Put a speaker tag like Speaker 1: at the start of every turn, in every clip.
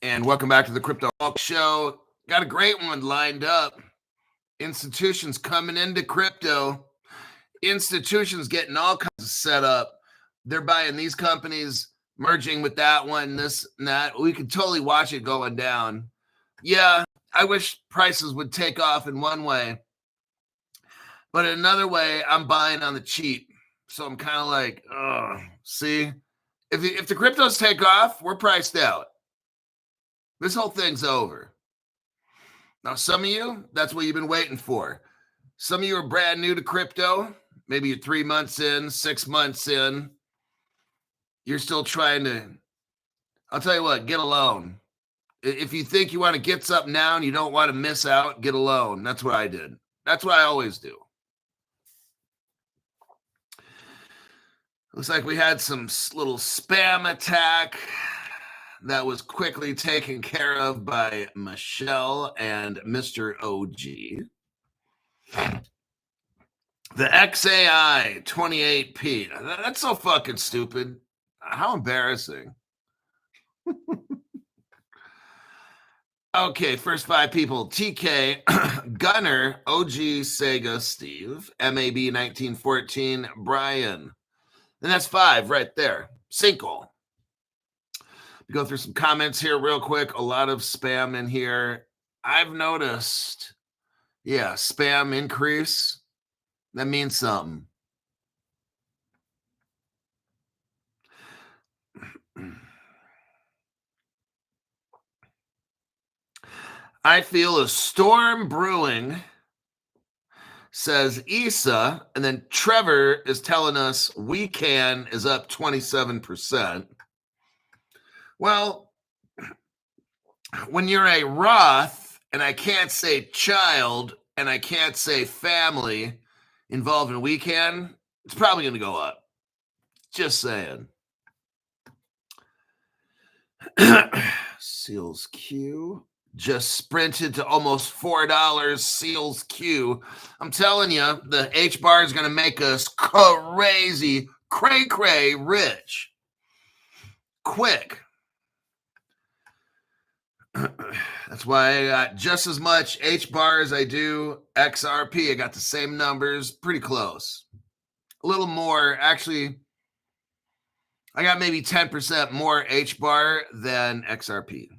Speaker 1: And welcome back to the Crypto Talk Show. Got a great one lined up. Institutions coming into crypto. Institutions getting all kinds of set up. They're buying these companies, merging with that one, this and that. We could totally watch it going down. Yeah, I wish prices would take off in one way. But in another way, I'm buying on the cheap. So I'm kind of like, oh, see, if the cryptos take off, we're priced out. This whole thing's over. Now, some of you, that's what you've been waiting for. Some of you are brand new to crypto. Maybe you're 3 months in, 6 months in. You're still trying to, I'll tell you what, get a loan. If you think you want to get something now and you don't want to miss out, get a loan. That's what I did. That's what I always do. Looks like we had some little spam attack that was quickly taken care of by Michelle and Mr. OG. The XAI 28p. That's so fucking stupid. How embarrassing. Okay, first 5 people. TK, Gunner, OG, Sega, Steve, MAB 1914, Brian. And that's 5 right there. Cinco. Go through some comments here real quick. A lot of spam in here. I've noticed, spam increase. That means something. I feel a storm brewing, says Issa. And then Trevor is telling us We Can is up 27%. Well, when you're a Roth, and I can't say child, and I can't say family involved in We Can, it's probably going to go up. Just saying. Seals Q just sprinted to almost $4. Seals Q. I'm telling you, the HBAR is going to make us crazy, cray rich. Quick. That's why I got just as much HBAR as I do XRP. I got the same numbers, pretty close. A little more. Actually, I got maybe 10% more HBAR than XRP.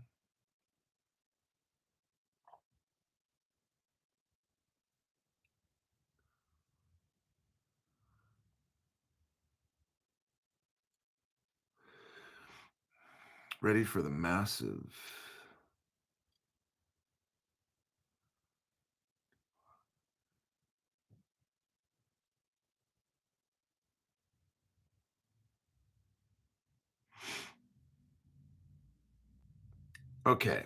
Speaker 1: Ready for the massive. Okay.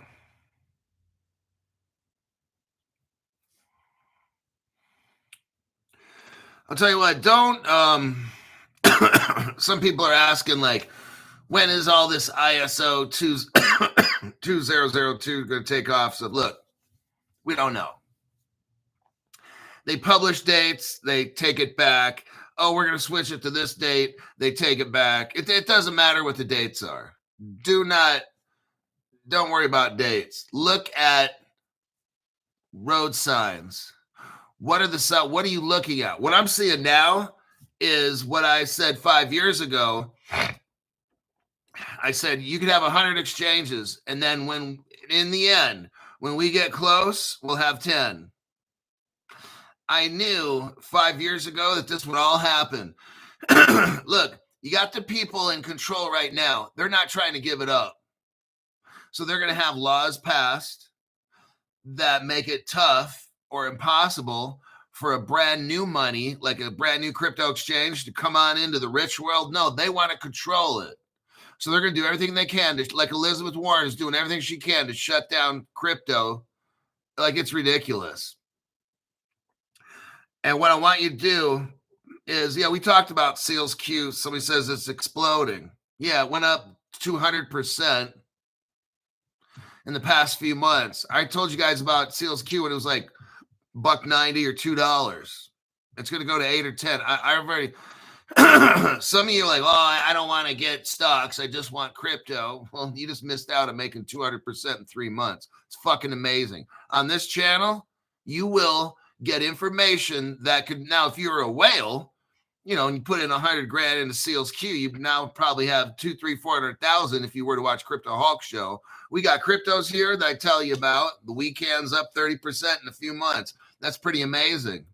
Speaker 1: I'll tell you what, don't, some people are asking, like, when is all this ISO 2002 going to take off? So, look, we don't know. They publish dates, they take it back. Oh, we're going to switch it to this date. They take it back. It doesn't matter what the dates are. Don't worry about dates. Look at road signs. What are you looking at? What I'm seeing now is what I said 5 years ago. I said you could have 100 exchanges, and then in the end, when we get close, we'll have 10. I knew 5 years ago that this would all happen. Look, you got the people in control right now. They're not trying to give it up. So they're going to have laws passed that make it tough or impossible for a brand new money, like a brand new crypto exchange, to come on into the rich world. No, they want to control it. So they're going to do everything they can to, like Elizabeth Warren is doing everything she can to shut down crypto. Like, it's ridiculous. And what I want you to do is, we talked about Seals Q. Somebody says it's exploding. Yeah, it went up 200% in the past few months. I told you guys about Seals Q when it was like $1.90 or $2. It's going to go to 8 or 10. Some of you are like, oh, I don't want to get stocks. I just want crypto. Well, you just missed out on making 200% in 3 months. It's fucking amazing. On this channel, you will get information that could, now, if you're a whale, you know, and you put in 100 grand into Seals Q, you now probably have 2, 3, 400,000 if you were to watch Crypto Hawk Show. We got cryptos here that I tell you about. The weekend's up 30% in a few months. That's pretty amazing.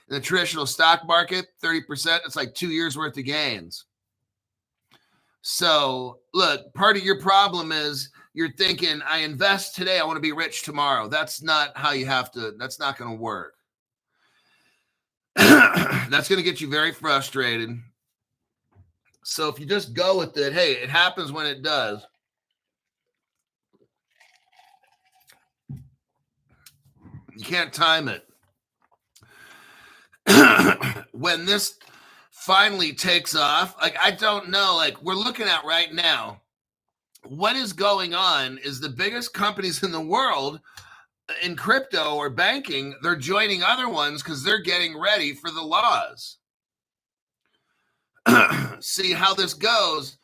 Speaker 1: In the traditional stock market, 30%, it's like 2 years worth of gains. So look, part of your problem is you're thinking, I invest today, I want to be rich tomorrow. That's not how you have to, that's not going to work. That's going to get you very frustrated. So if you just go with it, hey, it happens when it does. You can't time it. When this finally takes off, like, I don't know, like, we're looking at right now, what is going on is the biggest companies in the world in crypto or banking, they're joining other ones because they're getting ready for the laws. See, how this goes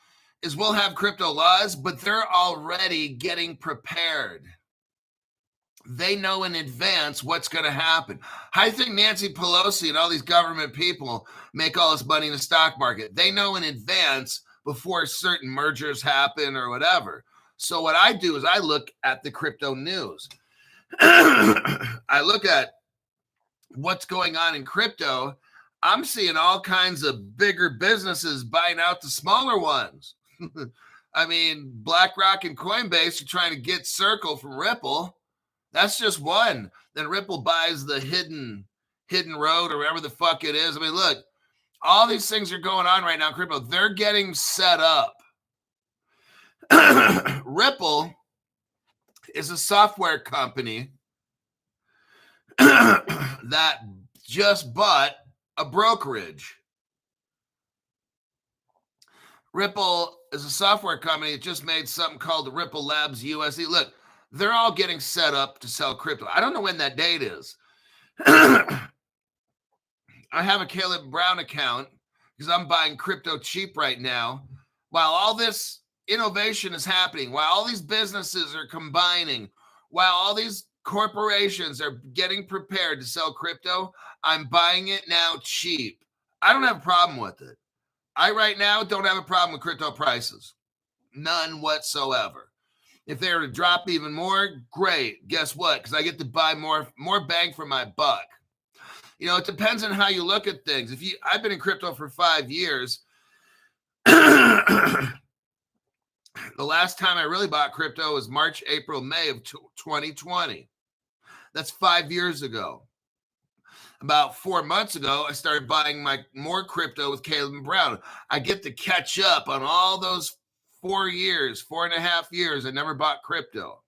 Speaker 1: is we'll have crypto laws, but they're already getting prepared. They know in advance what's going to happen. I think Nancy Pelosi and all these government people make all this money in the stock market. They know in advance before certain mergers happen or whatever. So what I do is I look at the crypto news. I look at what's going on in crypto. I'm seeing all kinds of bigger businesses buying out the smaller ones. I mean, BlackRock and Coinbase are trying to get Circle from Ripple. That's just one. Then Ripple buys the hidden road or whatever the fuck it is. I mean, look, all these things are going on right now in crypto. They're getting set up. Ripple is a software company that just bought a brokerage. Ripple is a software company that just made something called the Ripple Labs USD. Look, they're all getting set up to sell crypto. I don't know when that date is. I have a Caleb Brown account because I'm buying crypto cheap right now. While all this innovation is happening, while all these businesses are combining, while all these corporations are getting prepared to sell crypto, I'm buying it now cheap. I don't have a problem with it. I right now don't have a problem with crypto prices. None whatsoever. If they were to drop even more, great. Guess what? Because I get to buy more bang for my buck. You know, it depends on how you look at things. I've been in crypto for 5 years. The last time I really bought crypto was March, April, May of 2020. That's 5 years ago. About 4 months ago, I started buying more crypto with Caleb Brown. I get to catch up on all those 4.5 years, I never bought crypto.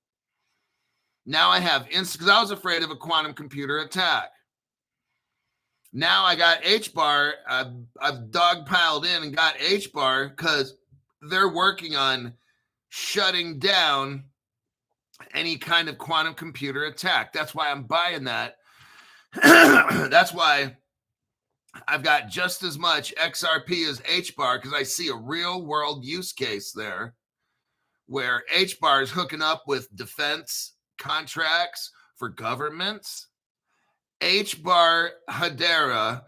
Speaker 1: Now I have because I was afraid of a quantum computer attack. Now I got HBAR. I've dogpiled in and got HBAR because they're working on shutting down any kind of quantum computer attack. That's why I'm buying that. That's why I've got just as much XRP as HBAR because I see a real world use case there where HBAR is hooking up with defense contracts for governments. HBAR Hedera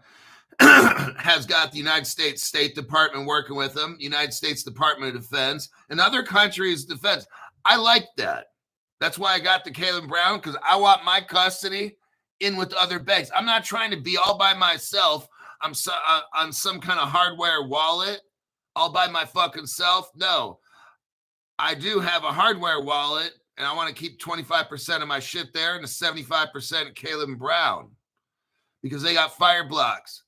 Speaker 1: has got the United States State Department working with them, United States Department of Defense, and other countries' defense. I like that. That's why I got the Caleb Brown, because I want my custody in with other banks. I'm not trying to be all by myself. I'm on some kind of hardware wallet all by my fucking self. No, I do have a hardware wallet, and I want to keep 25% of my shit there and the 75% Caleb Brown because they got Fireblocks,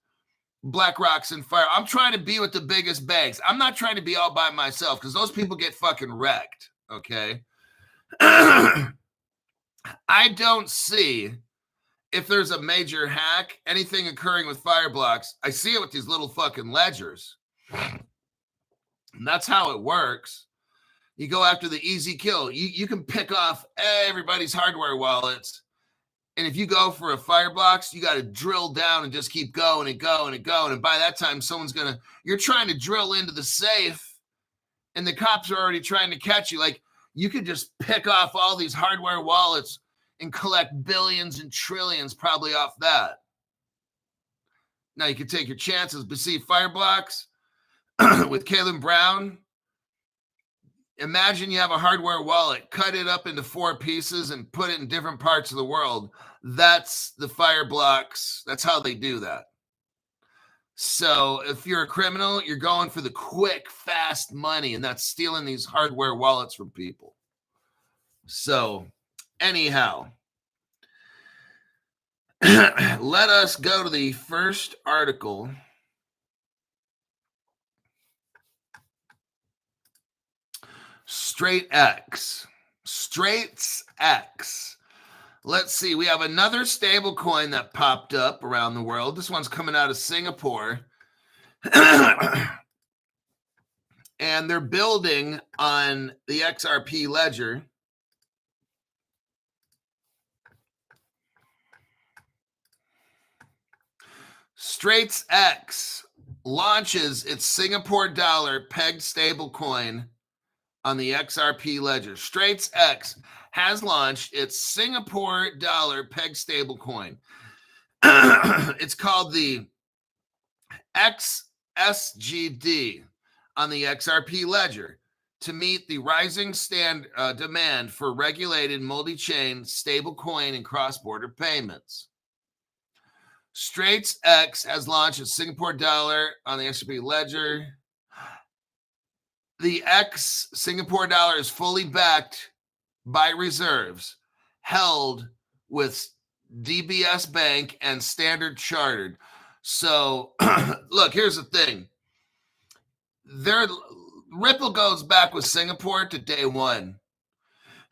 Speaker 1: BlackRocks, and Fire. I'm trying to be with the biggest banks. I'm not trying to be all by myself because those people get fucking wrecked, okay? I don't see, if there's a major hack, anything occurring with Fireblocks. I see it with these little fucking ledgers. And that's how it works. You go after the easy kill. You can pick off everybody's hardware wallets And if you go for a Fireblocks, you got to drill down and just keep going and going and going. And by that time, you're trying to drill into the safe and the cops are already trying to catch you. Like, you could just pick off all these hardware wallets and collect billions and trillions probably off that. Now, you could take your chances, but see, Fireblocks with Caleb Brown, imagine you have a hardware wallet, cut it up into 4 pieces and put it in different parts of the world. That's the Fireblocks. That's how they do that. So if you're a criminal, you're going for the quick, fast money, and that's stealing these hardware wallets from people. So anyhow, let us go to the first article. Straits X. Let's see. We have another stable coin that popped up around the world. This one's coming out of Singapore. And they're building on the XRP ledger. Straits X launches its Singapore dollar pegged stable coin on the XRP ledger. Straits X has launched its Singapore dollar peg stable coin. It's called the XSGD on the XRP ledger to meet the rising demand for regulated multi-chain stable coin and cross-border payments. Straits X has launched its Singapore dollar on the XRP ledger. The X Singapore dollar is fully backed by reserves held with DBS Bank and Standard Chartered. So, look, here's the thing. Ripple goes back with Singapore to day one.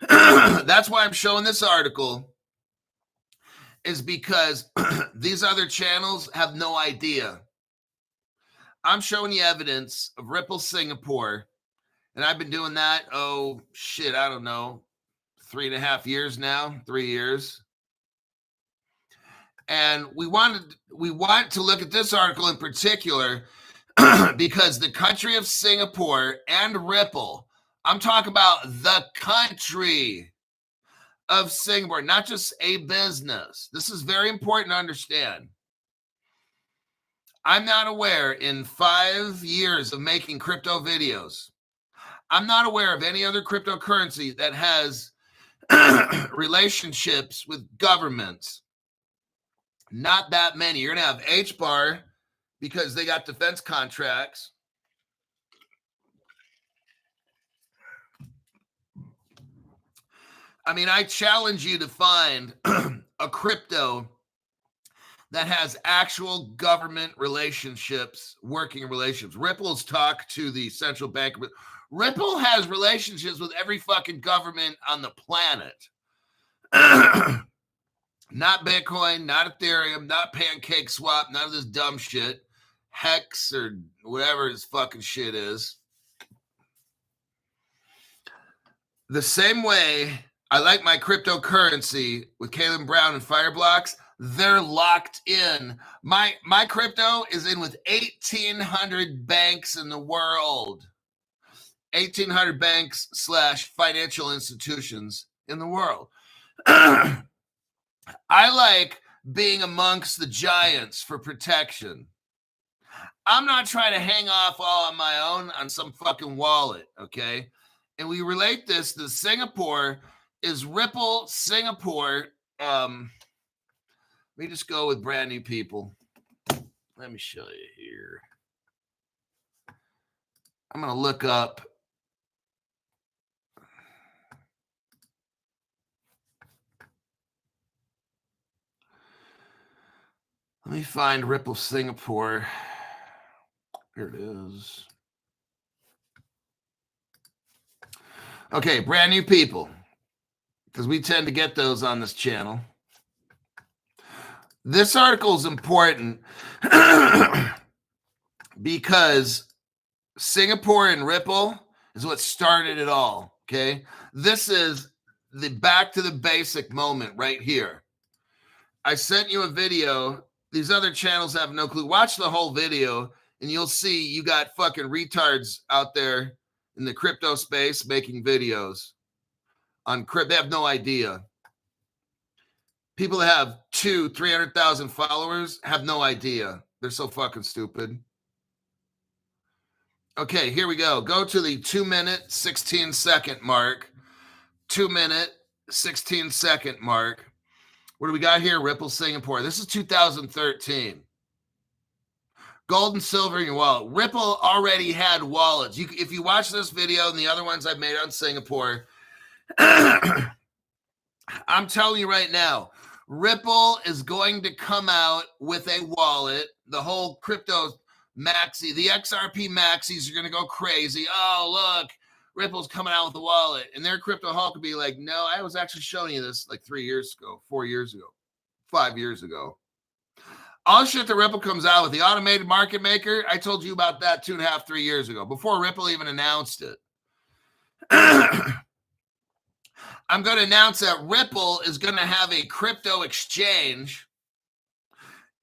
Speaker 1: That's why I'm showing this article, is because these other channels have no idea. I'm showing you evidence of Ripple Singapore, and I've been doing that, I don't know, 3.5 years now, 3 years. And we want to look at this article in particular because the country of Singapore and Ripple, I'm talking about the country of Singapore, not just a business. This is very important to understand. I'm not aware in 5 years of making crypto videos, I'm not aware of any other cryptocurrency that has relationships with governments. Not that many. You're going to have HBAR because they got defense contracts. I mean, I challenge you to find a crypto that has actual government relationships, working relationships. Ripple's talk to the central bank. Ripple has relationships with every fucking government on the planet. Not Bitcoin, not Ethereum, not Pancake Swap, none of this dumb shit. Hex or whatever this fucking shit is. The same way I like my cryptocurrency with Caleb Brown and Fireblocks, they're locked in. My crypto is in with 1,800 banks in the world. 1,800 banks / financial institutions in the world. I like being amongst the giants for protection. I'm not trying to hang off all on my own on some fucking wallet, okay? And we relate this to Singapore is Ripple Singapore. Let me just go with brand new people. Let me show you here. I'm going to look up. Let me find Ripple Singapore. Here it is. Okay, brand new people, because we tend to get those on this channel. This article is important because Singapore and Ripple is what started it all, okay? This is the back to the basic moment right here. I sent you a video. These other channels have no clue. Watch the whole video and you'll see you got fucking retards out there in the crypto space making videos on crypto. They have no idea. People that have 300,000 followers have no idea. They're so fucking stupid. Okay, here we go. Go to the 2-minute, 16-second mark. 2-minute, 16-second mark. What do we got here? Ripple Singapore. This is 2013. Gold and silver in your wallet. Ripple already had wallets. If you watch this video and the other ones I've made on Singapore, I'm telling you right now, Ripple is going to come out with a wallet. The whole crypto maxi, the XRP maxis are going to go crazy. Oh, look, Ripple's coming out with a wallet. And their crypto hawk could be like, no, I was actually showing you this like 3 years ago, 4 years ago, 5 years ago. All shit that Ripple comes out with, the automated market maker, I told you about that 2.5, 3 years ago, before Ripple even announced it. I'm going to announce that Ripple is going to have a crypto exchange,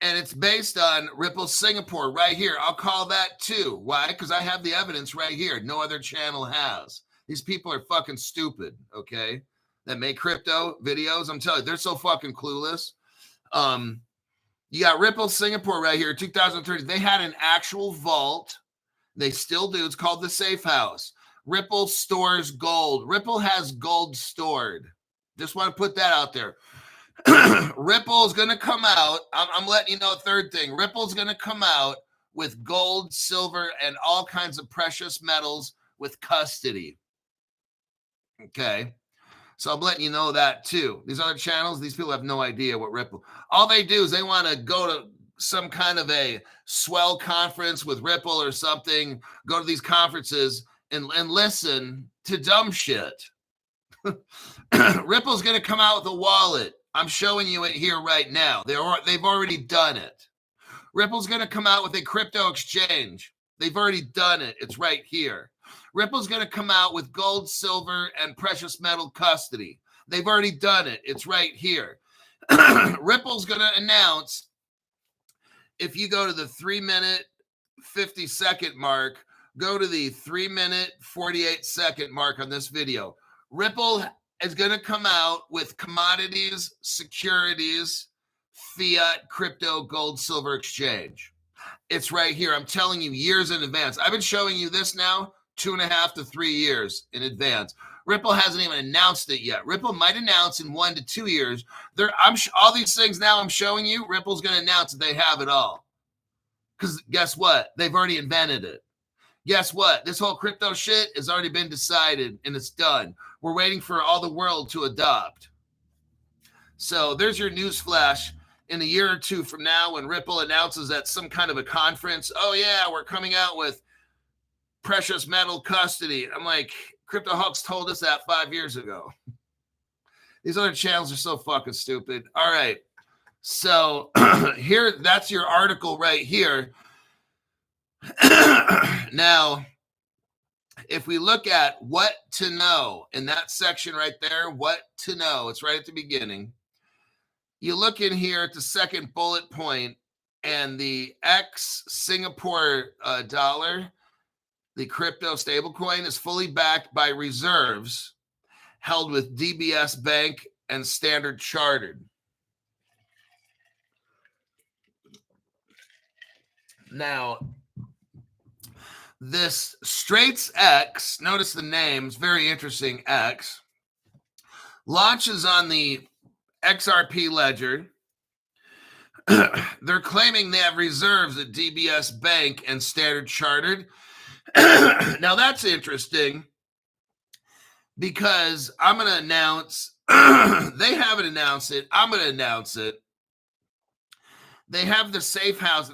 Speaker 1: and it's based on Ripple Singapore right here. I'll call that too. Why? Because I have the evidence right here. No other channel has. These people are fucking stupid, okay? That make crypto videos. I'm telling you, they're so fucking clueless. You got Ripple Singapore right here, 2030. They had an actual vault. They still do. It's called the Safe House. Ripple stores gold. Ripple has gold stored. Just want to put that out there. Ripple is going to come out. I'm letting you know a third thing. Ripple's going to come out with gold, silver, and all kinds of precious metals with custody. Okay. So I'm letting you know that too. These other channels, these people have no idea what Ripple. All they do is they want to go to some kind of a swell conference with Ripple or something, go to these conferences and listen to dumb shit. Ripple's going to come out with a wallet. I'm showing you it here right now. They've already done it. Ripple's going to come out with a crypto exchange. They've already done it. It's right here. Ripple's going to come out with gold, silver, and precious metal custody. They've already done it. It's right here. Ripple's going to announce, if you go to the 3-minute, 50-second mark, go to the 3-minute, 48-second mark on this video. Ripple is going to come out with commodities, securities, fiat, crypto, gold, silver exchange. It's right here. I'm telling you years in advance. I've been showing you this now 2.5 to 3 years in advance. Ripple hasn't even announced it yet. Ripple might announce in 1 to 2 years. All these things now I'm showing you, Ripple's going to announce that they have it all. Because guess what? They've already invented it. Guess what? This whole crypto shit has already been decided and it's done. We're waiting for all the world to adopt. So there's your news flash. In a year or two from now, when Ripple announces at some kind of a conference, oh yeah, we're coming out with precious metal custody. I'm like, Crypto Hawks told us that 5 years ago. These other channels are so fucking stupid. All right. So here, that's your article right here. Now, if we look at what to know in that section right there, what to know, it's right at the beginning. You look in here at the second bullet point, and the Singapore dollar, the crypto stablecoin, is fully backed by reserves held with DBS Bank and Standard Chartered. Now, this Straits X, notice the names, very interesting, X, launches on the XRP ledger. They're claiming they have reserves at DBS Bank and Standard Chartered. Now that's interesting because I'm going to announce, they haven't announced it. I'm going to announce it. They have the safe house.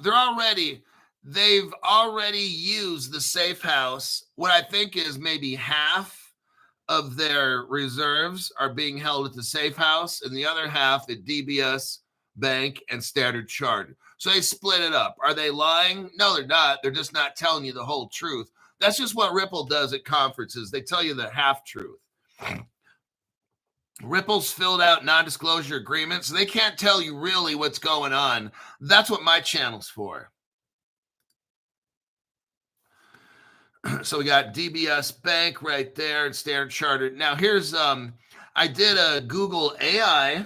Speaker 1: They've already used the safe house. What I think is maybe half of their reserves are being held at the safe house and the other half at DBS Bank and Standard Chartered. So they split it up. Are they lying? No, they're not. They're just not telling you the whole truth. That's just what Ripple does at conferences. They tell you the half truth. Ripple's filled out non-disclosure agreements, so they can't tell you really what's going on. That's what my channel's for. So we got DBS Bank right there and Standard Chartered. Now here's I did a Google AI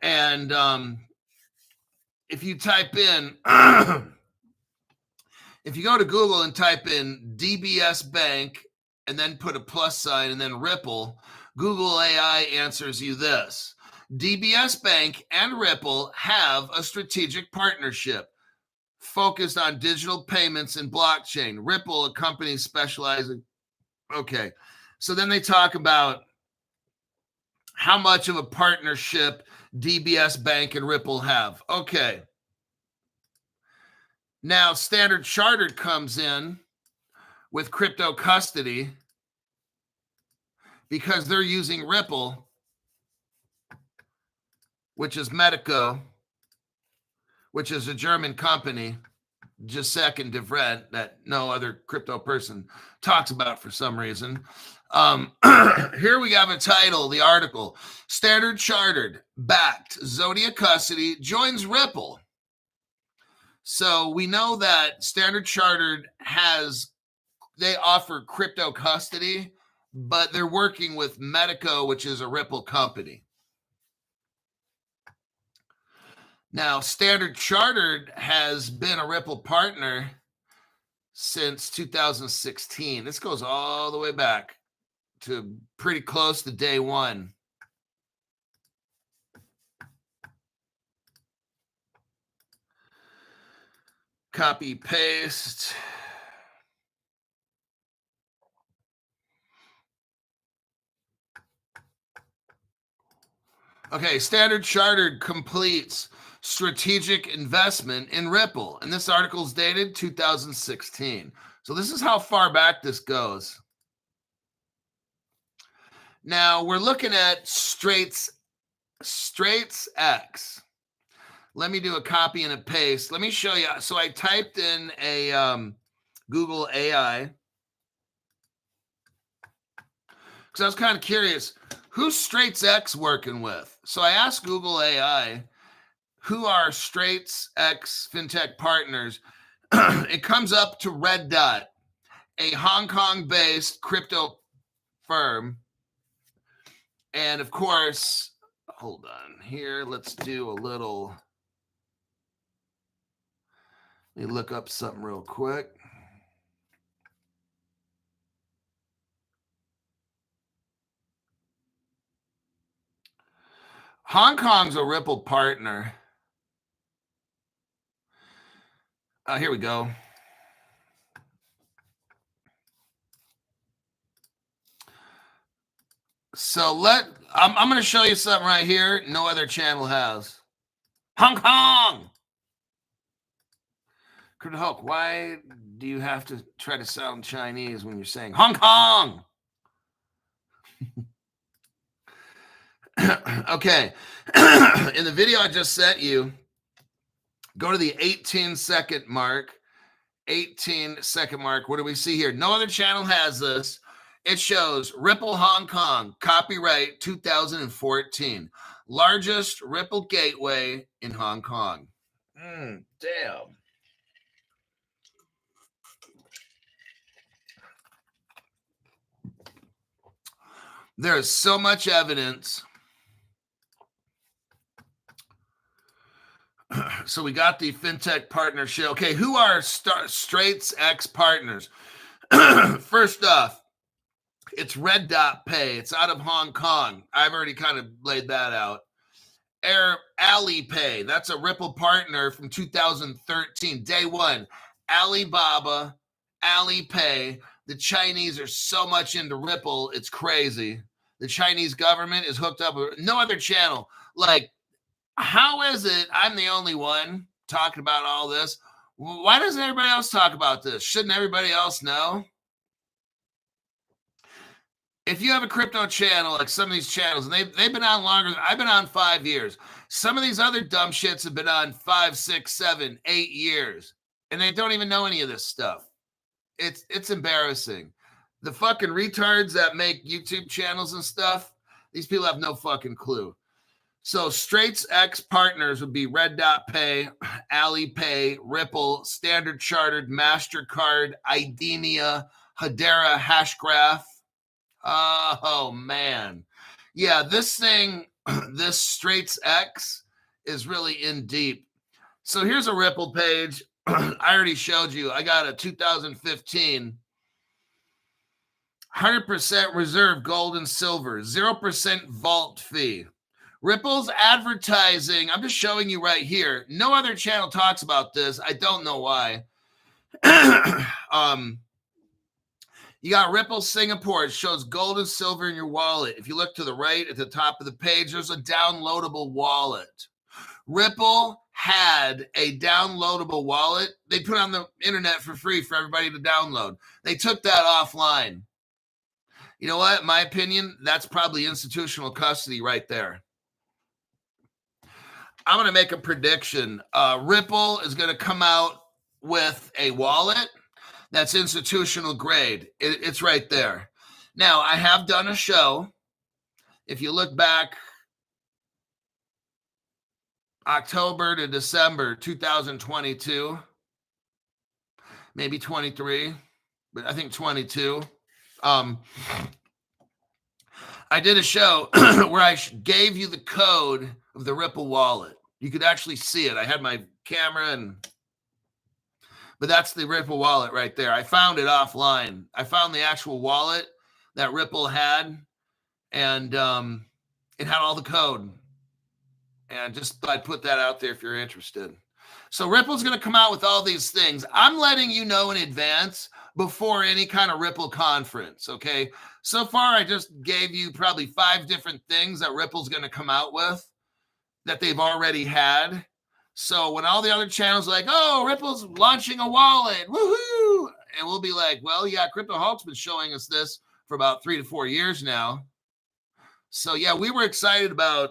Speaker 1: and if you type in if you go to Google and type in DBS Bank and then put a plus sign and then Ripple, Google AI answers you this. DBS Bank and Ripple have a strategic partnership focused on digital payments and blockchain. Ripple, a company specializing. Okay. So then they talk about how much of a partnership DBS Bank and Ripple have. Okay. Now, Standard Chartered comes in with crypto custody because they're using Ripple, which is Medico, which is a German company, just second different that no other crypto person talks about for some reason. Here we have a title, the article, Standard Chartered backed Zodiac Custody joins Ripple. So we know that Standard Chartered they offer crypto custody, but they're working with Medico, which is a Ripple company. Now, Standard Chartered has been a Ripple partner since 2016. This goes all the way back to pretty close to day one. Copy, paste. Okay, Standard Chartered completes strategic investment in Ripple. And this article is dated 2016. So this is how far back this goes. Now we're looking at Straits X. Let me do a copy and a paste. Let me show you. So I typed in a Google AI because I was kind of curious, who's Straits X working with? So I asked Google AI, who are Straits X fintech partners? It comes up to Red Dot, a Hong Kong-based crypto firm. And of course, hold on here. Let's do a little. Let me look up something real quick. Hong Kong's a Ripple partner. Here we go. So I'm going to show you something right here no other channel has. Hong Kong! Crypto Hulk, why do you have to try to sound Chinese when you're saying Hong Kong? Okay. In the video I just sent you, go to the 18-second mark. 18-second mark. What do we see here? No other channel has this. It shows Ripple Hong Kong, copyright 2014. Largest Ripple gateway in Hong Kong. Damn. There is so much evidence. So we got the fintech partnership. Okay, who are Straits X partners? First off, it's Red Dot Pay. It's out of Hong Kong. I've already kind of laid that out. Alipay. That's a Ripple partner from 2013. Day one. Alibaba, Alipay. The Chinese are so much into Ripple, it's crazy. The Chinese government is hooked up with no other channel. Like, how is it I'm the only one talking about all this? Why doesn't everybody else talk about this? Shouldn't everybody else know? If you have a crypto channel, like some of these channels, and they've been on longer, I've been on 5 years. Some of these other dumb shits have been on 5, 6, 7, 8 years, and they don't even know any of this stuff. It's embarrassing. The fucking retards that make YouTube channels and stuff, these people have no fucking clue. So Straits X partners would be Red Dot Pay, Alipay, Ripple, Standard Chartered, MasterCard, Idemia, Hedera, Hashgraph. Oh, man. Yeah, this thing, this Straits X is really in deep. So here's a Ripple page. I already showed you. I got a 2015 100% reserve gold and silver, 0% vault fee. Ripple's advertising, I'm just showing you right here. No other channel talks about this. I don't know why. You got Ripple Singapore. It shows gold and silver in your wallet. If you look to the right at the top of the page, there's a downloadable wallet. Ripple had a downloadable wallet. They put on the internet for free for everybody to download. They took that offline. You know what? In my opinion, that's probably institutional custody right there. I'm going to make a prediction. Ripple is going to come out with a wallet that's institutional grade. It's right there. Now, I have done a show. If you look back October to December 2022, maybe 23, but I think 22. I did a show where I gave you the code of the Ripple wallet. You could actually see it. I had my camera but that's the Ripple wallet right there. I found it offline. I found the actual wallet that Ripple had, and it had all the code. And just thought I'd put that out there if you're interested. So Ripple's going to come out with all these things. I'm letting you know in advance before any kind of Ripple conference, okay? So far, I just gave you probably 5 different things that Ripple's going to come out with that they've already had. So when all the other channels are like, oh, Ripple's launching a wallet, woohoo! And we'll be like, well, yeah, Crypto Hulk's been showing us this for about 3 to 4 years now. So, yeah, we were excited about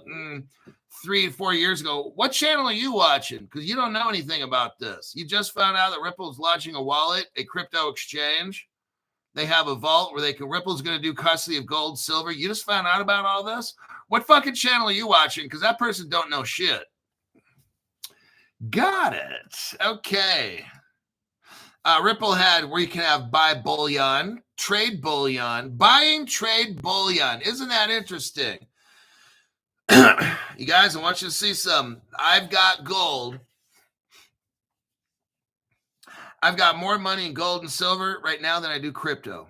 Speaker 1: 3 to 4 years ago. What channel are you watching? Because you don't know anything about this. You just found out that Ripple's launching a wallet, a crypto exchange. They have a vault where Ripple's going to do custody of gold, silver. You just found out about all this? What fucking channel are you watching? Because that person don't know shit. Got it. Okay. Ripple had where you can have buy bullion, trade bullion, buying, trade bullion. Isn't that interesting? You guys, I want you to see some. I've got gold. I've got more money in gold and silver right now than I do crypto.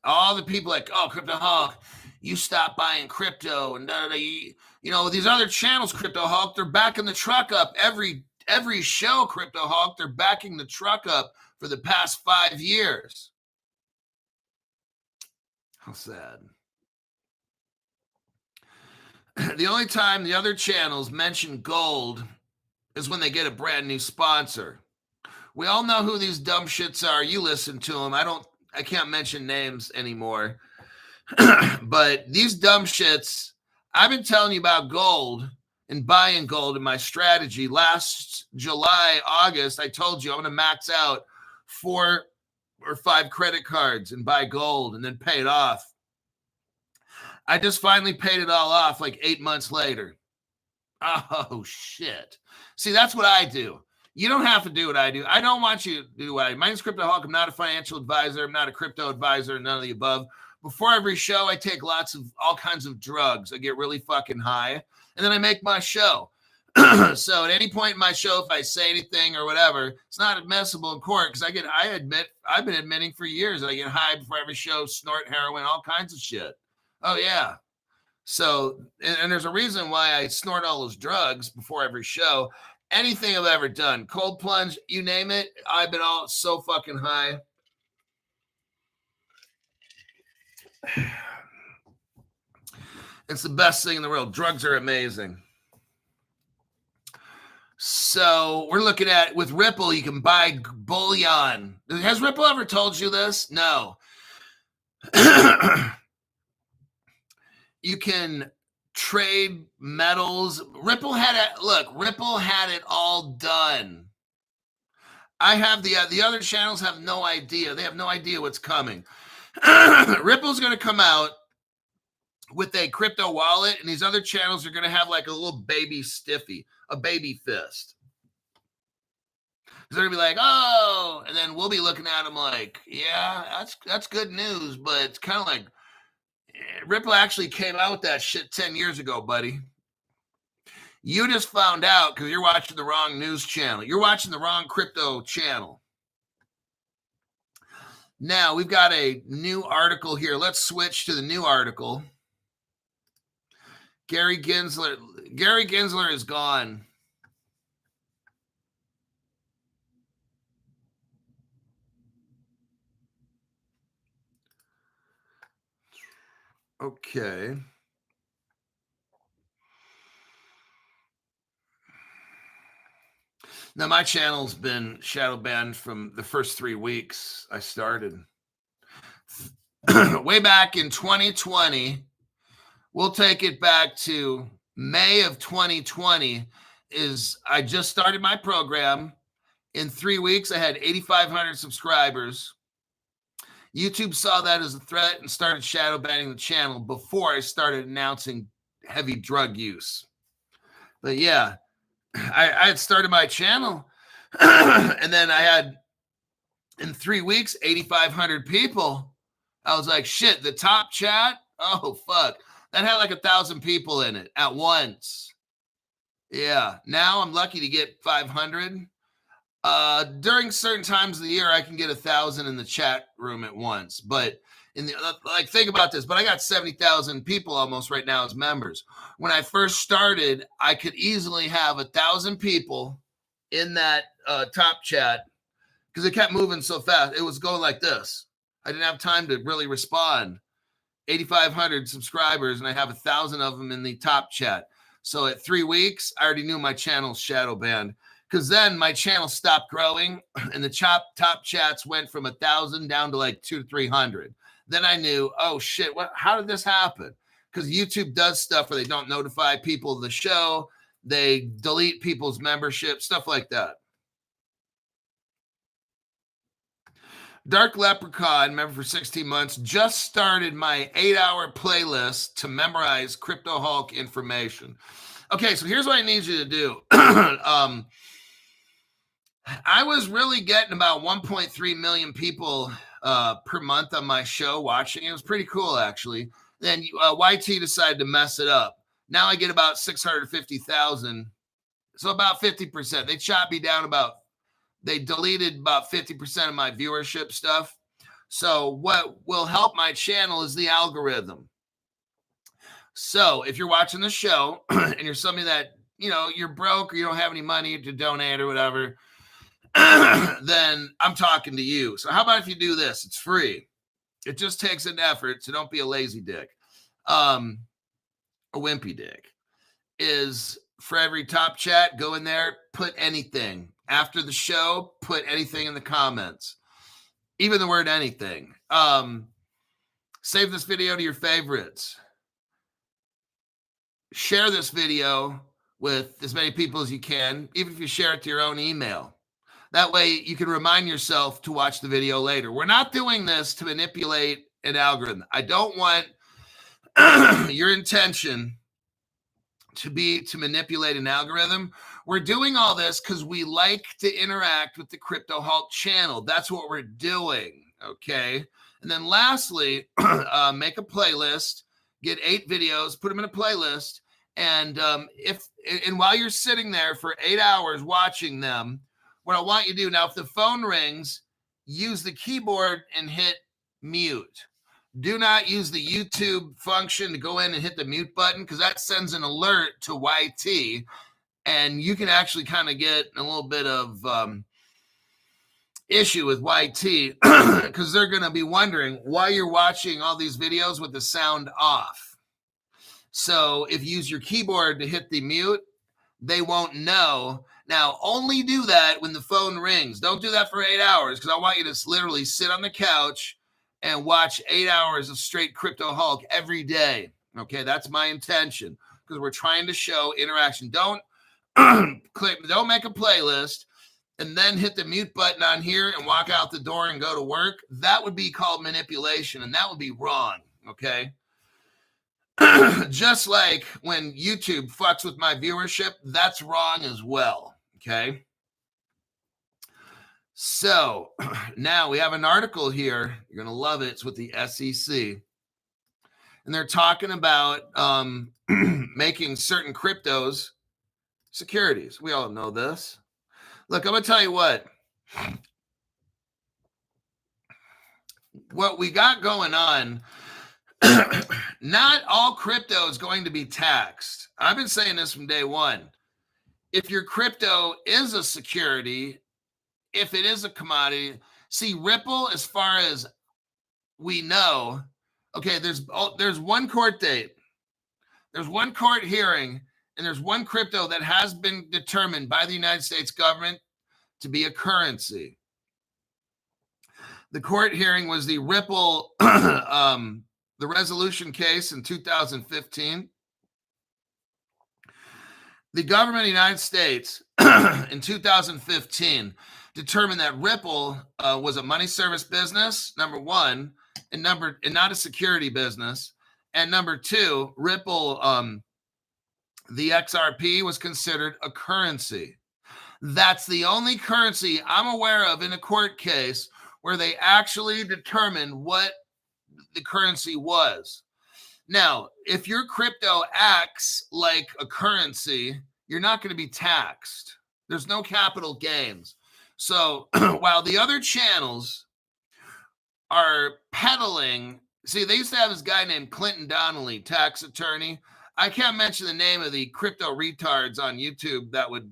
Speaker 1: All the people like, oh, Crypto Hulk, you stop buying crypto and you know, these other channels, Crypto Hulk, they're backing the truck up every show, Crypto Hulk, they're backing the truck up for the past 5 years. How sad. The only time the other channels mention gold is when they get a brand new sponsor. We all know who these dumb shits are. You listen to them. I can't mention names anymore. But these dumb shits, I've been telling you about gold and buying gold in my strategy. Last July, August, I told you I'm going to max out 4 or 5 credit cards and buy gold and then pay it off. I just finally paid it all off like 8 months later. Oh, shit. See, that's what I do. You don't have to do what I do. I don't want you to do what I do. My name's Crypto Hulk. I'm not a financial advisor. I'm not a crypto advisor, none of the above. Before every show, I take all kinds of drugs. I get really fucking high, and then I make my show. So at any point in my show, if I say anything or whatever, it's not admissible in court because I've been admitting for years that I get high before every show, snort heroin, all kinds of shit. Oh, yeah. So, and there's a reason why I snort all those drugs before every show. Anything I've ever done, cold plunge, you name it, I've been all so fucking high. It's the best thing in the world. Drugs are amazing. So we're looking at, with Ripple, you can buy bullion. Has Ripple ever told you this? No. You can trade metals. Ripple had it all done. I have the other channels have no idea. They have no idea what's coming. Ripple's going to come out with a crypto wallet, and these other channels are going to have like a little baby stiffy, a baby fist. They're going to be like, oh, and then we'll be looking at them like, yeah, that's good news, but it's kind of like Ripple actually came out with that shit 10 years ago, buddy. You just found out because you're watching the wrong news channel. You're watching the wrong crypto channel. Now, we've got a new article here. Let's switch to the new article. Gary Gensler is gone. Okay. Now, my channel's been shadow banned from the first 3 weeks I started. Way back in 2020, we'll take it back to May of 2020, I just started my program. In 3 weeks, I had 8,500 subscribers. YouTube saw that as a threat and started shadow banning the channel before I started announcing heavy drug use. But yeah, I had started my channel and then I had, in 3 weeks, 8,500 people. I was like, shit, the top chat? Oh, fuck. That had like 1,000 people in it at once. Yeah. Now I'm lucky to get 500. During certain times of the year, I can get 1,000 in the chat room at once. But think about this. But I got 70,000 people almost right now as members. When I first started, I could easily have 1,000 people in that top chat because it kept moving so fast. It was going like this. I didn't have time to really respond. 8,500 subscribers, and I have 1,000 of them in the top chat. So at 3 weeks, I already knew my channel's shadow banned. Because then my channel stopped growing and the top chats went from 1,000 down to like 200 to 300. Then I knew, oh shit, how did this happen? Because YouTube does stuff where they don't notify people of the show. They delete people's membership, stuff like that. Dark Leprechaun, member for 16 months, just started my 8-hour playlist to memorize Crypto Hulk information. Okay, so here's what I need you to do. I was really getting about 1.3 million people per month on my show watching. It was pretty cool, actually. Then YT decided to mess it up. Now I get about 650,000. So about 50%. They chopped me down they deleted about 50% of my viewership stuff. So what will help my channel is the algorithm. So if you're watching the show and you're somebody that, you're broke or you don't have any money to donate or whatever, then I'm talking to you. So how about if you do this? It's free. It just takes an effort, so don't be a lazy dick. A wimpy dick. Is for every top chat, go in there, put anything. After the show, put anything in the comments. Even the word anything. Save this video to your favorites. Share this video with as many people as you can, even if you share it to your own email. That way you can remind yourself to watch the video later. We're not doing this to manipulate an algorithm. I don't want your intention to manipulate an algorithm. We're doing all this because we like to interact with the Crypto Hulk channel. That's what we're doing, okay? And then lastly, make a playlist, get 8 videos, put them in a playlist, and while you're sitting there for 8 hours watching them, what I want you to do now, if the phone rings, use the keyboard and hit mute. Do not use the YouTube function to go in and hit the mute button because that sends an alert to YT, and you can actually kind of get a little bit of issue with YT because they're going to be wondering why you're watching all these videos with the sound off. So if you use your keyboard to hit the mute, they won't know. Now, only do that when the phone rings. Don't do that for 8 hours because I want you to literally sit on the couch and watch 8 hours of straight Crypto Hulk every day. Okay, that's my intention because we're trying to show interaction. Don't make a playlist and then hit the mute button on here and walk out the door and go to work, that would be called manipulation, and that would be wrong, okay? Just like when YouTube fucks with my viewership, that's wrong as well, okay? So now we have an article here. You're going to love it. It's with the SEC. And they're talking about making certain cryptos securities. We all know this. Look, I'm going to tell you what we got going on. Not all crypto is going to be taxed. I've been saying this from day one. If your crypto is a security, if it is a commodity, see, Ripple, as far as we know, okay, there's one court date, there's one court hearing, and there's one crypto that has been determined by the United States government to be a currency. The court hearing was the Ripple, the resolution case in 2015. The government of the United States in 2015 determined that Ripple was a money service business, number one, and not a security business. And number two, Ripple, the XRP was considered a currency. That's the only currency I'm aware of in a court case where they actually determined what the currency was. Now, if your crypto acts like a currency, you're not going to be taxed. There's no capital gains. So while the other channels are peddling, see, they used to have this guy named Clinton Donnelly, tax attorney. I can't mention the name of the crypto retards on YouTube that would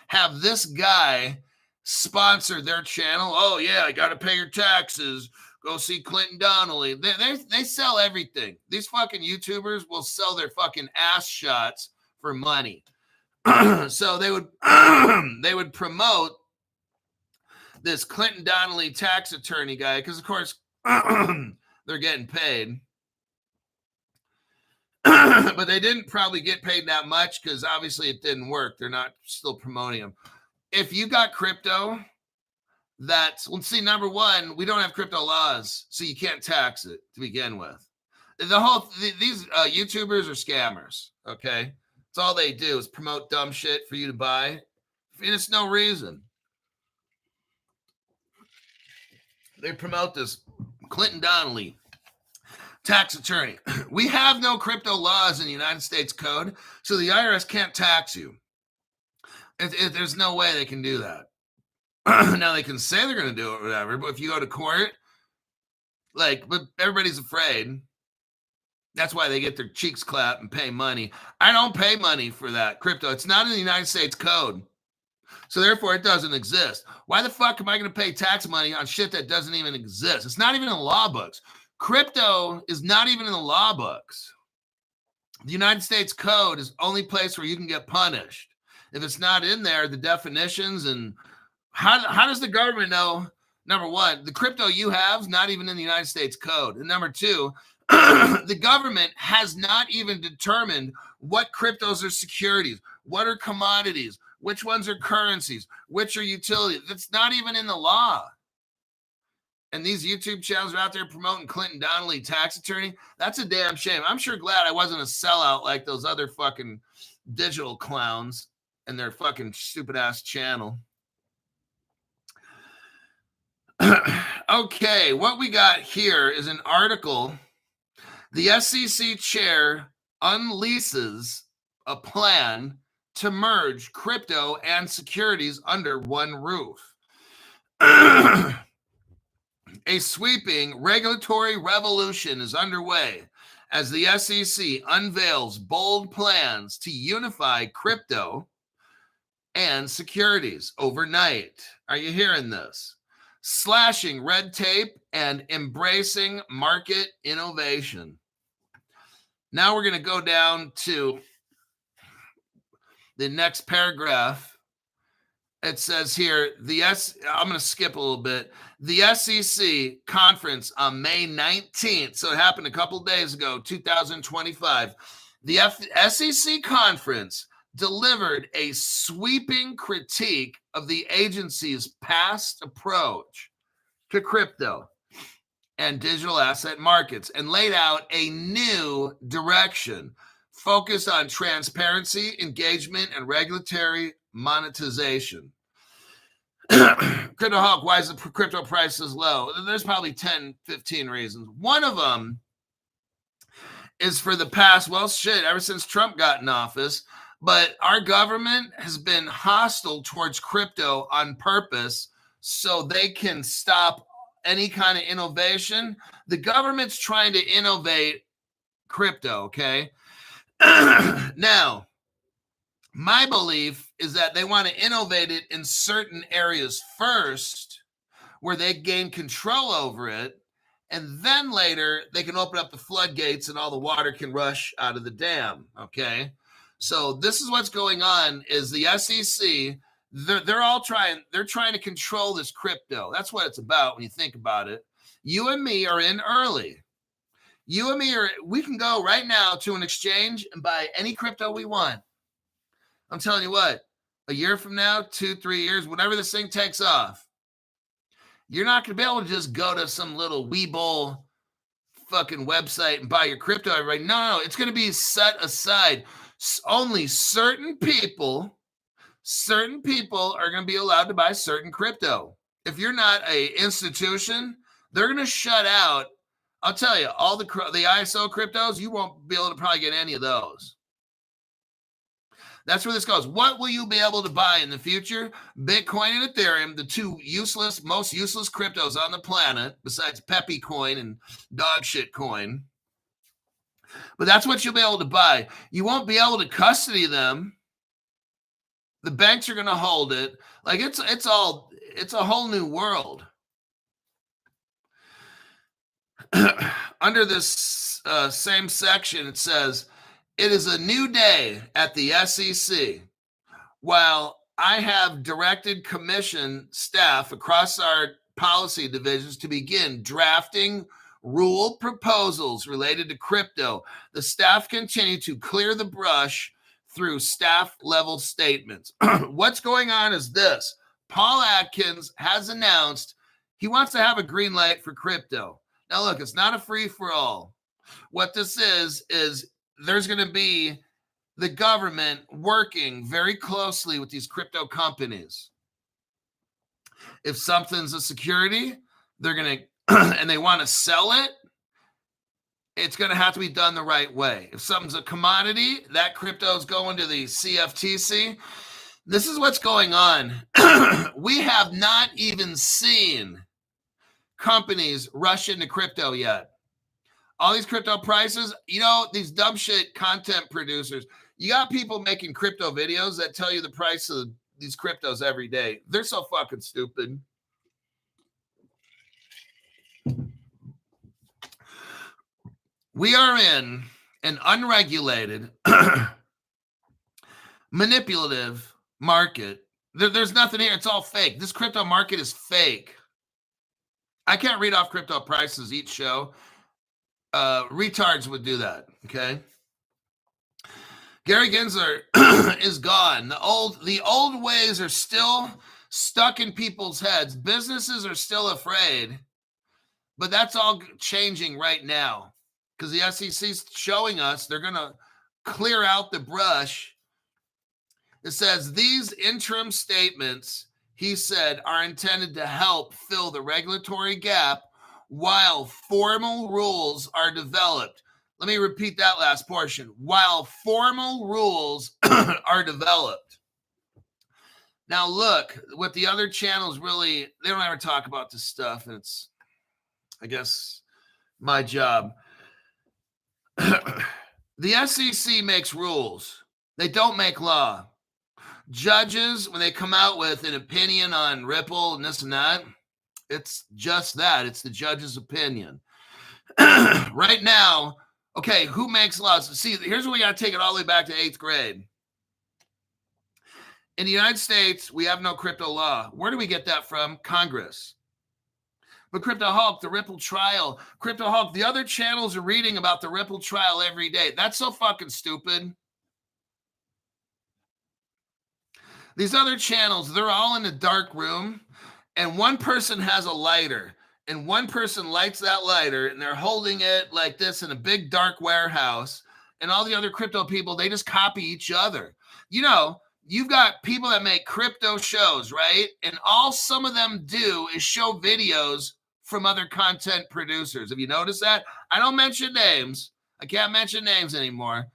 Speaker 1: have this guy sponsor their channel. Oh, yeah, I got to pay your taxes. Go see Clinton Donnelly. They sell everything. These fucking YouTubers will sell their fucking ass shots for money. So they would promote this Clinton Donnelly tax attorney guy because, of course, they're getting paid. But they didn't probably get paid that much because obviously it didn't work. They're not still promoting them. If you got crypto, see, number one, we don't have crypto laws, so you can't tax it to begin with. These YouTubers are scammers, okay? That's all they do is promote dumb shit for you to buy. And it's no reason. They promote this Clinton Donnelly tax attorney. We have no crypto laws in the United States Code, so the IRS can't tax you. There's no way they can do that. Now they can say they're going to do it or whatever, but if you go to court, but everybody's afraid. That's why they get their cheeks clapped and pay money. I don't pay money for that crypto. It's not in the United States Code. So therefore, it doesn't exist. Why the fuck am I going to pay tax money on shit that doesn't even exist? It's not even in the law books. Crypto is not even in the law books. The United States Code is the only place where you can get punished. If it's not in there, the definitions and how does the government know, number one, the crypto you have is not even in the United States Code. And number two, the government has not even determined what cryptos are securities, what are commodities, which ones are currencies, which are utilities. That's not even in the law. And these YouTube channels are out there promoting Clinton Donnelly, tax attorney. That's a damn shame. I'm sure glad I wasn't a sellout like those other fucking digital clowns and their fucking stupid ass channel. Okay, what we got here is an article. The SEC chair unleashes a plan to merge crypto and securities under one roof. A sweeping regulatory revolution is underway as the SEC unveils bold plans to unify crypto and securities overnight. Are you hearing this? Slashing red tape and embracing market innovation. Now we're going to go down to the next paragraph. It says here, I'm going to skip a little bit. The SEC conference on May 19th, so it happened a couple days ago, 2025. The SEC conference delivered a sweeping critique of the agency's past approach to crypto and digital asset markets and laid out a new direction focused on transparency, engagement, and regulatory monetization. Crypto Hawk, why is the crypto prices low? There's probably 10, 15 reasons. One of them is for the past, ever since Trump got in office, but our government has been hostile towards crypto on purpose so they can stop any kind of innovation. The government's trying to innovate crypto, okay? Now, my belief is that they want to innovate it in certain areas first where they gain control over it, and then later they can open up the floodgates and all the water can rush out of the dam, okay? So this is what's going on is the SEC, they're trying to control this crypto. That's what it's about when you think about it. You and me are in early. We can go right now to an exchange and buy any crypto we want. I'm telling you what, a year from now, 2, 3 years, whenever this thing takes off, you're not going to be able to just go to some little Webull fucking website and buy your crypto. Everybody, no, it's going to be set aside. Only certain people are going to be allowed to buy certain crypto. If you're not an institution, they're going to shut out. I'll tell you, all the ISO cryptos, you won't be able to probably get any of those. That's where this goes. What will you be able to buy in the future? Bitcoin and Ethereum, the two most useless cryptos on the planet, besides Peppy coin and dog shit coin. But that's what you'll be able to buy. You won't be able to custody them. The banks are going to hold it. Like it's a whole new world. Under this same section, it says, it is a new day at the SEC. While I have directed commission staff across our policy divisions to begin drafting rule proposals related to crypto, the staff continue to clear the brush through staff level statements. What's going on is this. Paul Atkins has announced he wants to have a green light for crypto. Now, look, it's not a free for all. What this is there's going to be the government working very closely with these crypto companies. If something's a security, they're going to, and they want to sell it, it's going to have to be done the right way. If something's a commodity, that crypto is going to the CFTC. This is what's going on. We have not even seen companies rush into crypto yet. All these crypto prices, these dumb shit content producers, you got people making crypto videos that tell you the price of these cryptos every day. They're so fucking stupid. We are in an unregulated, manipulative market. There's nothing here. It's all fake. This crypto market is fake. I can't read off crypto prices each show. Retards would do that, okay? Gary Gensler is gone. The old ways are still stuck in people's heads. Businesses are still afraid, but that's all changing right now because the SEC's showing us they're going to clear out the brush. It says these interim statements, he said, are intended to help fill the regulatory gap while formal rules are developed. Let me repeat that last portion. While formal rules are developed. Now, look, what the other channels really, they don't ever talk about this stuff. And it's, I guess, my job. The SEC makes rules. They don't make law. Judges, when they come out with an opinion on Ripple and this and that, it's just that. It's the judge's opinion. Right now, okay, who makes laws? See, here's where we got to take it all the way back to 8th grade. In the United States, we have no crypto law. Where do we get that from? Congress. But Crypto Hulk, the Ripple trial, Crypto Hulk, the other channels are reading about the Ripple trial every day. That's so fucking stupid. These other channels, they're all in a dark room, and one person has a lighter, and one person lights that lighter, and they're holding it like this in a big dark warehouse, and all the other crypto people, they just copy each other. You know, you've got people that make crypto shows, right? And all some of them do is show videos from other content producers. Have you noticed that? I don't mention names. I can't mention names anymore.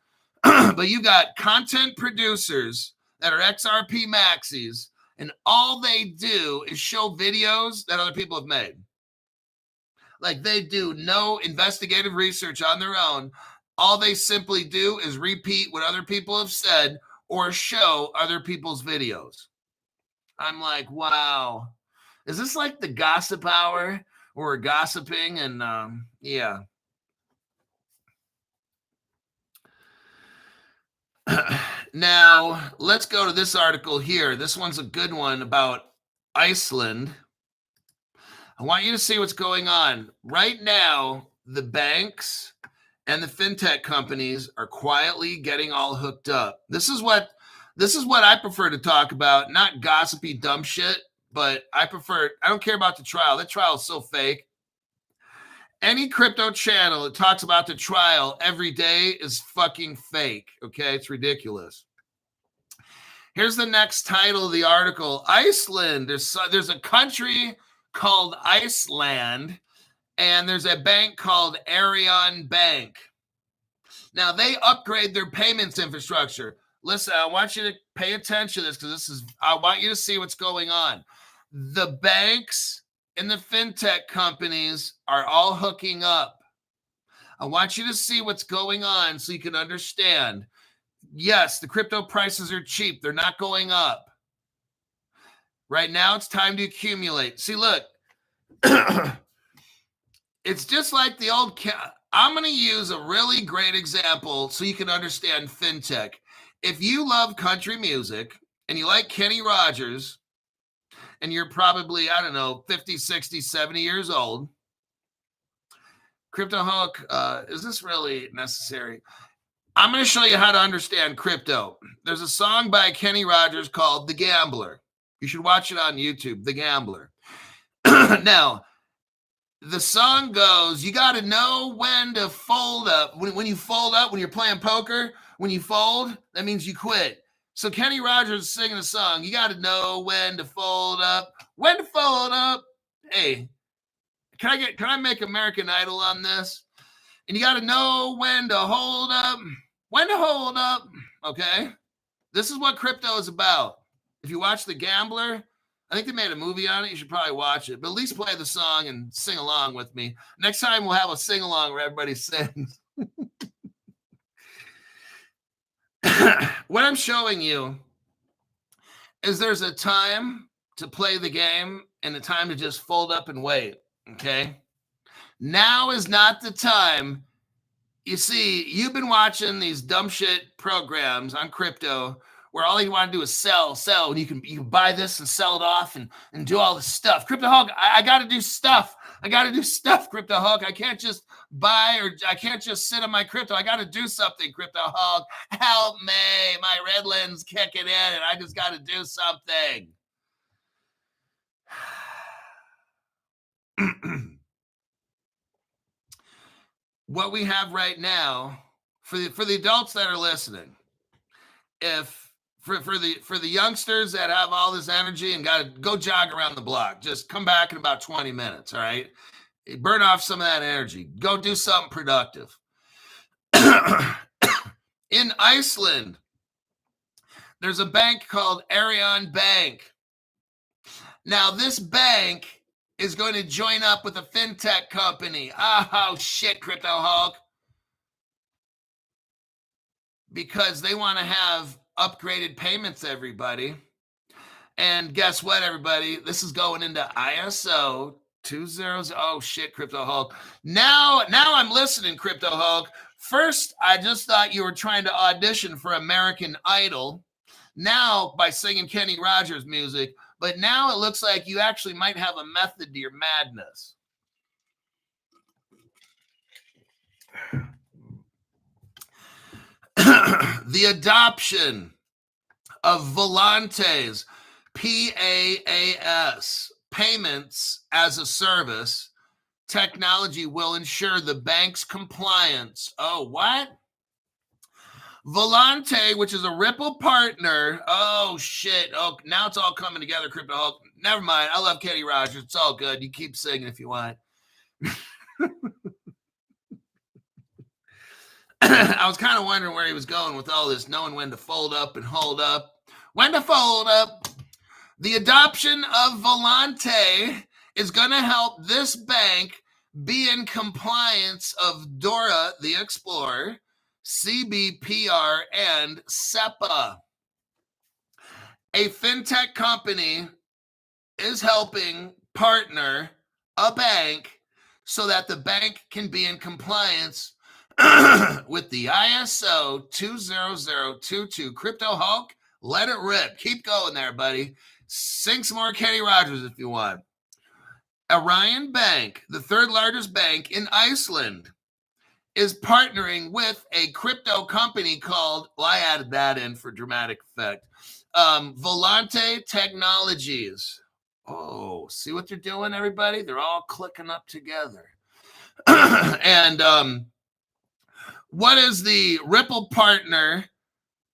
Speaker 1: But you got content producers that are XRP maxis, and all they do is show videos that other people have made. Like, they do no investigative research on their own. All they simply do is repeat what other people have said or show other people's videos. I'm like, wow. Is this like the gossip hour where we're gossiping? And yeah. Now, let's go to this article here. This one's a good one about Iceland. I want you to see what's going on. Right now, the banks and the fintech companies are quietly getting all hooked up. This is what I prefer to talk about, not gossipy dumb shit, but I don't care about the trial. That trial is so fake. Any crypto channel that talks about the trial every day is fucking fake, okay? It's ridiculous. Here's the next title of the article. Iceland. There's a country called Iceland, and there's a bank called Arion Bank. Now, they upgrade their payments infrastructure. Listen, I want you to pay attention to this because I want you to see what's going on. The banks and the fintech companies are all hooking up. I want you to see what's going on so you can understand. Yes, the crypto prices are cheap. They're not going up. Right now, it's time to accumulate. See, look, it's just like the old... I'm going to use a really great example so you can understand fintech. If you love country music and you like Kenny Rogers, and you're probably, I don't know, 50, 60, 70 years old, Crypto Hulk, is this really necessary? I'm going to show you how to understand crypto. There's a song by Kenny Rogers called The Gambler. You should watch it on YouTube, The Gambler. Now, the song goes, you got to know when to fold up. When you fold up, when you're playing poker, when you fold, that means you quit. So Kenny Rogers is singing a song. You got to know when to fold up. When to fold up. Hey, can I make American Idol on this? And you got to know when to hold up. When to hold up. Okay? This is what crypto is about. If you watch The Gambler, I think they made a movie on it. You should probably watch it. But at least play the song and sing along with me. Next time we'll have a sing-along where everybody sings. What I'm showing you is there's a time to play the game and a time to just fold up and wait, okay? Now is not the time. You see, you've been watching these dumb shit programs on crypto where all you want to do is sell, and you can buy this and sell it off and do all this stuff. Crypto Hulk, I got to do stuff. Crypto Hulk. I can't just buy or I can't just sit on my crypto. I got to do something, Crypto Hulk. Help me. My Redlands kicking in and I just got to do something. What we have right now, for the adults that are listening, for the youngsters that have all this energy and got to go jog around the block, just come back in about 20 minutes, all right? Burn off some of that energy. Go do something productive. In Iceland, there's a bank called Arion Bank. Now, this bank is going to join up with a fintech company. Oh, shit, Crypto Hulk. Because they want to have upgraded payments, everybody. And guess what, everybody? This is going into ISO 200. Oh, shit, Crypto Hulk. Now I'm listening, Crypto Hulk. First, I just thought you were trying to audition for American Idol. Now, by singing Kenny Rogers music. But now it looks like you actually might have a method to your madness. The adoption of Volante's PaaS, Payments as a Service technology will ensure the bank's compliance. Oh, what? Volante, which is a Ripple partner. Oh, shit. Oh, now it's all coming together, Crypto Hulk. Never mind. I love Kenny Rogers. It's all good. You keep singing if you want. I was kind of wondering where he was going with all this, knowing when to fold up and hold up. When to fold up. The adoption of Volante is going to help this bank be in compliance of DORA, the Explorer, CBPR, and SEPA. A fintech company is helping partner a bank so that the bank can be in compliance with the ISO 20022. Crypto Hulk, let it rip. Keep going there, buddy. Sing some more Kenny Rogers if you want. Orion Bank, the third largest bank in Iceland, is partnering with a crypto company called, well, I added that in for dramatic effect, Volante Technologies. Oh, see what they're doing, everybody? They're all clicking up together. And what is the Ripple partner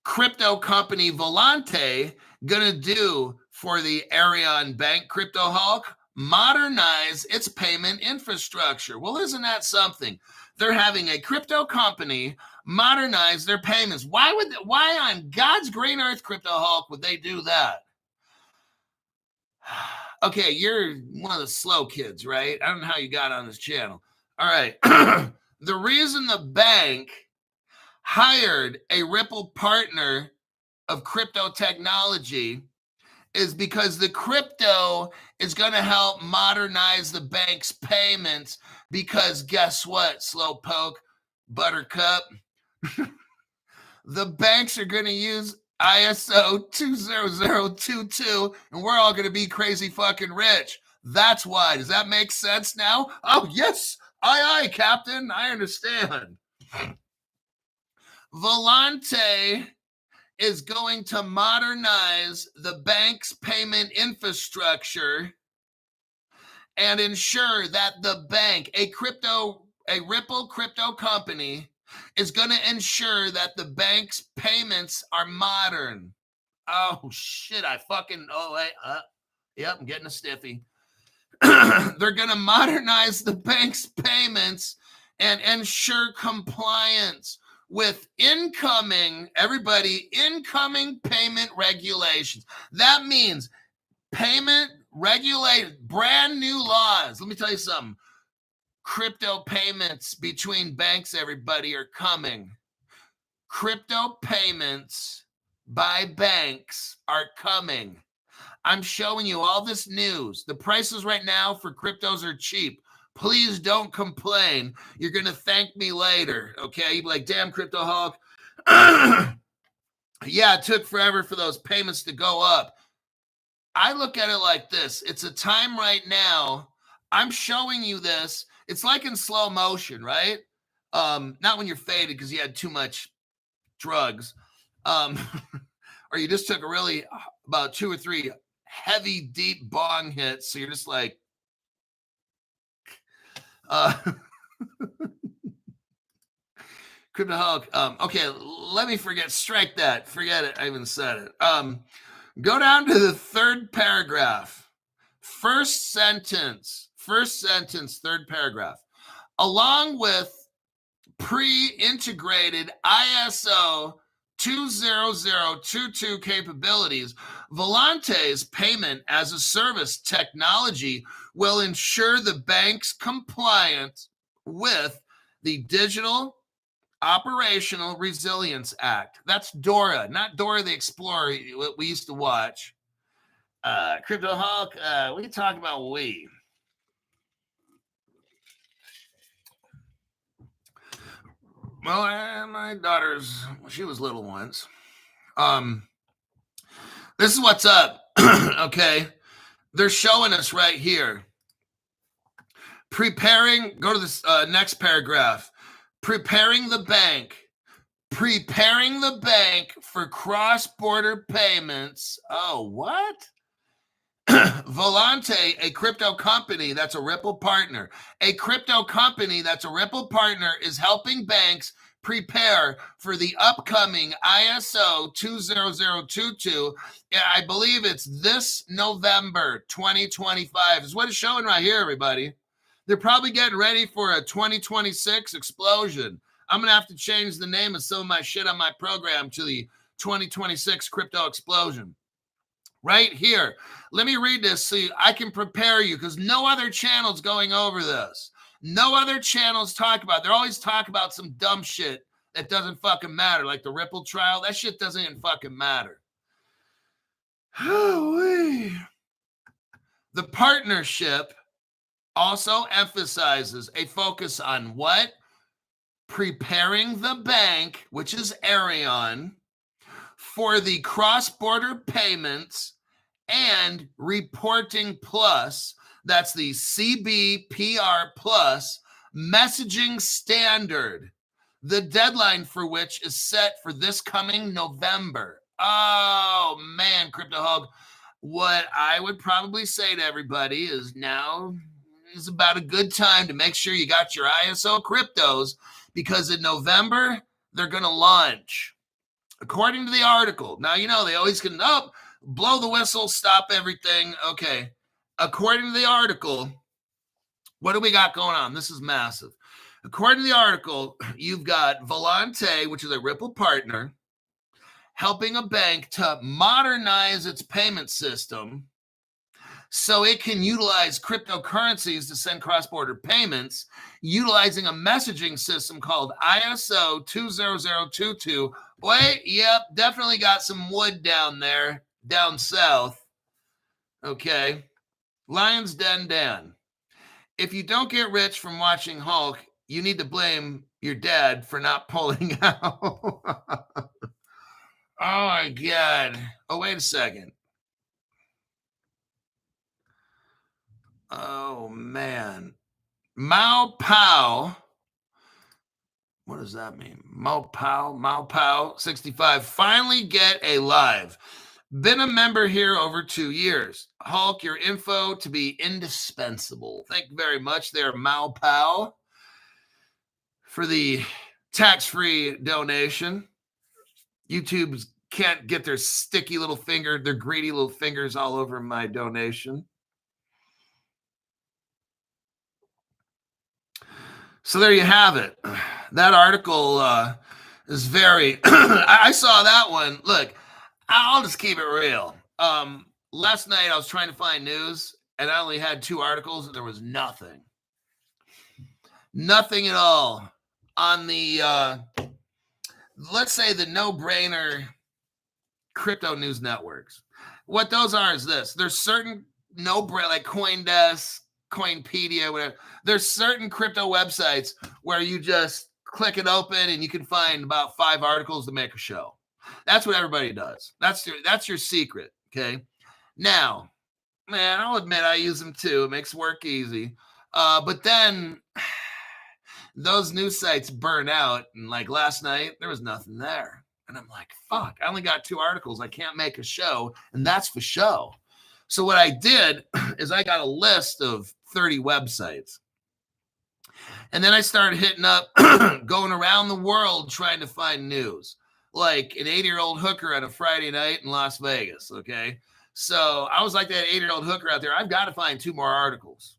Speaker 1: crypto company Volante going to do for the Arion Bank, Crypto Hulk? Modernize its payment infrastructure. Well, isn't that something? They're having a crypto company modernize their payments. Why on God's green earth, Crypto Hulk, would they do that? Okay, you're one of the slow kids, right? I don't know how you got on this channel. All right. The reason the bank hired a Ripple partner of crypto technology is because the crypto is going to help modernize the bank's payments, because guess what, Slowpoke, Buttercup? The banks are going to use ISO 20022, and we're all going to be crazy fucking rich. That's why. Does that make sense now? Oh, yes. Aye, Captain. I understand. Volante is going to modernize the bank's payment infrastructure and ensure that the bank, a Ripple crypto company, is going to ensure that the bank's payments are modern. Oh, shit. Yep, I'm getting a stiffy. They're going to modernize the bank's payments and ensure compliance with incoming payment regulations. That means payment regulated, brand new laws. Let me tell you something. Crypto payments between banks, everybody, are coming. Crypto payments by banks are coming. I'm showing you all this news. The prices right now for cryptos are cheap. Please don't complain. You're going to thank me later, okay? You'll be like, damn, Crypto Hulk. Yeah, it took forever for those payments to go up. I look at it like this. It's a time right now. I'm showing you this. It's like in slow motion, right? Not when you're faded because you had too much drugs. Or you just took about 2 or 3 heavy, deep bong hits. So you're just like, Crypto Hulk. Okay, let me strike that. Forget it. I even said it. Go down to the third paragraph. First sentence, third paragraph. Along with pre-integrated ISO 20022 capabilities, Volante's payment as a service technology will ensure the bank's compliance with the Digital Operational Resilience Act. That's DORA, not Dora the Explorer we used to watch. Crypto Hulk, we can talk about we. Well, my daughter's, she was little once. This is what's up. Okay. They're showing us right here. Go to this next paragraph. Preparing the bank preparing the bank for cross-border payments. Oh, what? Volante, a crypto company that's a Ripple partner. A crypto company that's a Ripple partner is helping banks prepare for the upcoming ISO 20022. I believe it's this November 2025 is what it's showing right here, everybody. They're probably getting ready for a 2026 explosion. I'm going to have to change the name of some of my shit on my program to the 2026 crypto explosion. Right here. Let me read this so I can prepare you, because no other channel's going over this. No other channels talk about it. They're always talking about some dumb shit that doesn't fucking matter, like the Ripple trial. That shit doesn't even fucking matter. The partnership also emphasizes a focus on what? Preparing the bank, which is Arion, for the cross-border payments and reporting plus, that's the CBPR plus messaging standard, the deadline for which is set for this coming November. Oh man, Crypto Hog, what I would probably say to everybody is now is about a good time to make sure you got your ISO cryptos, because in November they're going to launch. According to the article, now you know they always can blow the whistle, stop everything. Okay. According to the article, what do we got going on? This is massive. According to the article, you've got Volante, which is a Ripple partner, helping a bank to modernize its payment system so it can utilize cryptocurrencies to send cross-border payments, utilizing a messaging system called ISO 20022. Boy, yep, definitely got some wood down there, down south. Okay. Lion's Den Dan. If you don't get rich from watching Hulk, you need to blame your dad for not pulling out. Oh, my God. Oh, wait a second. Oh, man. Mao Pao. What does that mean? Mao Pao, 65. Finally get a live. Been a member here over 2 years. Hulk, your info to be indispensable. Thank you very much there, Mao Pao, for the tax-free donation. YouTube can't get their sticky little finger, their greedy little fingers all over my donation. So there you have it. That article is very, I saw that one. Look, I'll just keep it real. Last night I was trying to find news and I only had 2 articles and there was nothing. Nothing at all on the, let's say the no-brainer crypto news networks. What those are is this. There's certain no-brainer, like CoinDesk, Coinpedia, whatever. There's certain crypto websites where you just click it open and you can find about 5 articles to make a show. That's what everybody does. That's your secret, okay? Now, man, I'll admit I use them too. It makes work easy. But then those news sites burn out, and like last night, there was nothing there. And I'm like, fuck, I only got 2 articles. I can't make a show, and that's for show. So what I did is I got a list of 30 websites. And then I started hitting up, going around the world trying to find news, like an 80-year-old hooker on a Friday night in Las Vegas, okay? So I was like that 80-year-old hooker out there. I've got to find 2 more articles.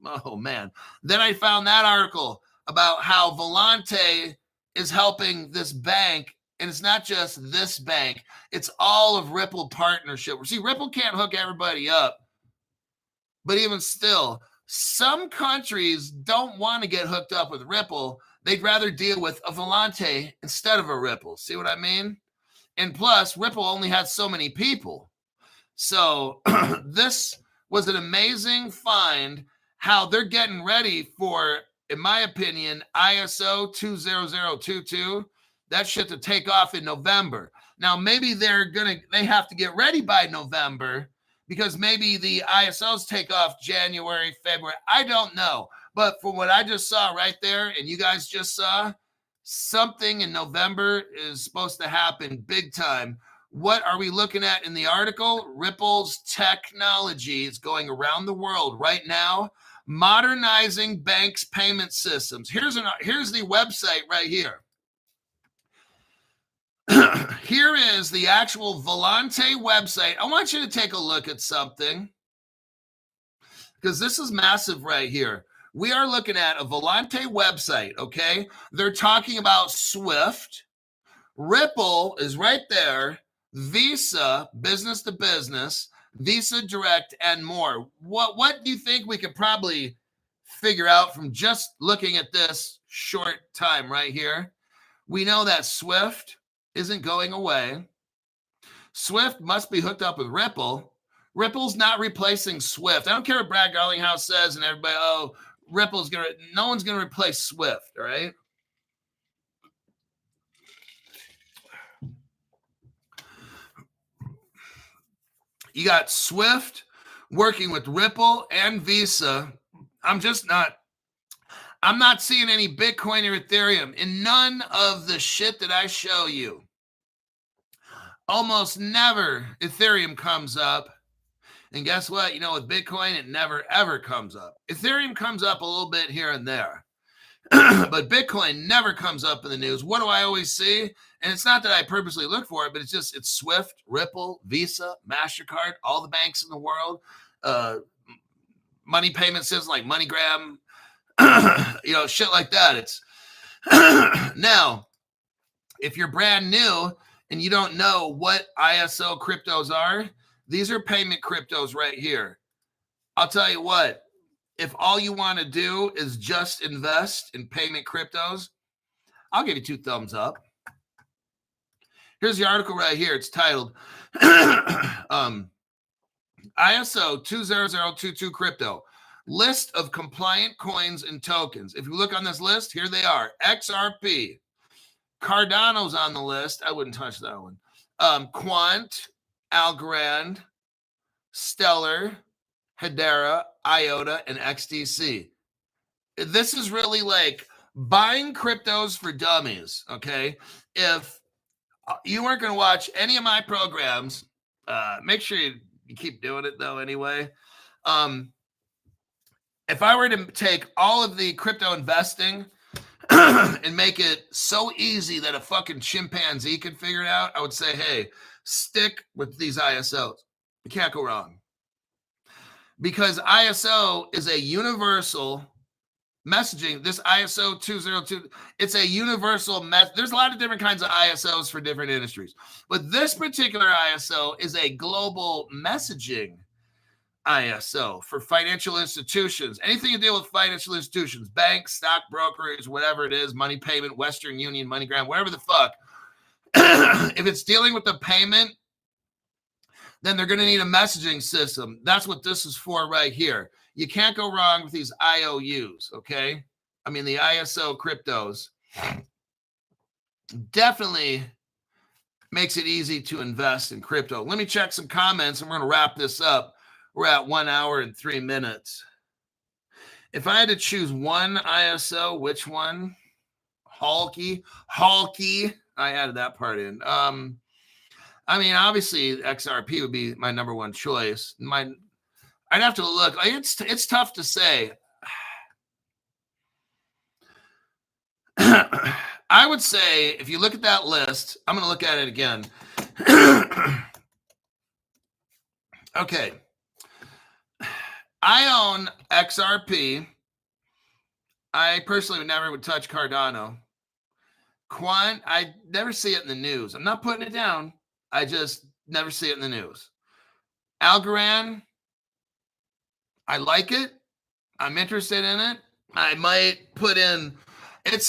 Speaker 1: Oh, man. Then I found that article about how Volante is helping this bank. And it's not just this bank. It's all of Ripple partnership. See, Ripple can't hook everybody up. But even still, some countries don't want to get hooked up with Ripple. They'd rather deal with a Volante instead of a Ripple. See what I mean? And plus, Ripple only has so many people. So this was an amazing find, how they're getting ready for, in my opinion, ISO 20022. That shit to take off in November. Now, maybe they have to get ready by November because maybe the ISOs take off January, February. I don't know. But from what I just saw right there and you guys just saw, Something in November is supposed to happen big time. What are we looking at in the article? Ripple's technology is going around the world right now, modernizing banks' payment systems. Here's the website right here. Here is the actual Volante website. I want you to take a look at something, because this is massive right here. We are looking at a Volante website, okay? They're talking about Swift. Ripple is right there. Visa, business to business, Visa Direct, and more. What do you think we could probably figure out from just looking at this short time right here? We know that Swift isn't going away. Swift must be hooked up with Ripple. Ripple's not replacing Swift. I don't care what Brad Garlinghouse says and everybody, oh, no one's gonna replace Swift, all right? You got Swift working with Ripple and Visa. I'm not seeing any Bitcoin or Ethereum in none of the shit that I show you. Almost never Ethereum comes up. And guess what? With Bitcoin, it never, ever comes up. Ethereum comes up a little bit here and there. But Bitcoin never comes up in the news. What do I always see? And it's not that I purposely look for it, but it's Swift, Ripple, Visa, MasterCard, all the banks in the world, money payment systems like MoneyGram, shit like that. It's now, if you're brand new and you don't know what ISO cryptos are, these are payment cryptos right here. I'll tell you what. If all you want to do is just invest in payment cryptos, I'll give you 2 thumbs up. Here's the article right here. It's titled ISO 20022 Crypto, List of Compliant Coins and Tokens. If you look on this list, here they are. XRP. Cardano's on the list. I wouldn't touch that one. Quant, Algorand, Stellar, Hedera, IOTA, and XDC. This is really like buying cryptos for dummies, okay? If you weren't going to watch any of my programs, make sure you keep doing it, though, anyway. If I were to take all of the crypto investing and make it so easy that a fucking chimpanzee could figure it out, I would say, hey, stick with these ISOs. You can't go wrong. Because ISO is a universal messaging. This ISO 202, it's a universal there's a lot of different kinds of ISOs for different industries. But this particular ISO is a global messaging ISO for financial institutions. Anything to deal with financial institutions, banks, stock brokers, whatever it is, money payment, Western Union, MoneyGram, whatever the fuck. If it's dealing with the payment, then they're going to need a messaging system. That's what this is for right here. You can't go wrong with these IOUs, okay? I mean, the ISO cryptos definitely makes it easy to invest in crypto. Let me check some comments, and we're going to wrap this up. We're at 1 hour and 3 minutes. If I had to choose one ISO, which one? Halky. I added that part in. I mean, obviously, XRP would be my number one choice. I'd have to look. It's tough to say. I would say, if you look at that list, I'm going to look at it again. Okay. I own XRP. I personally would touch Cardano. Quant, I never see it in the news. I'm not putting it down. I just never see it in the news. Algorand, I like it. I'm interested in it. I might put in,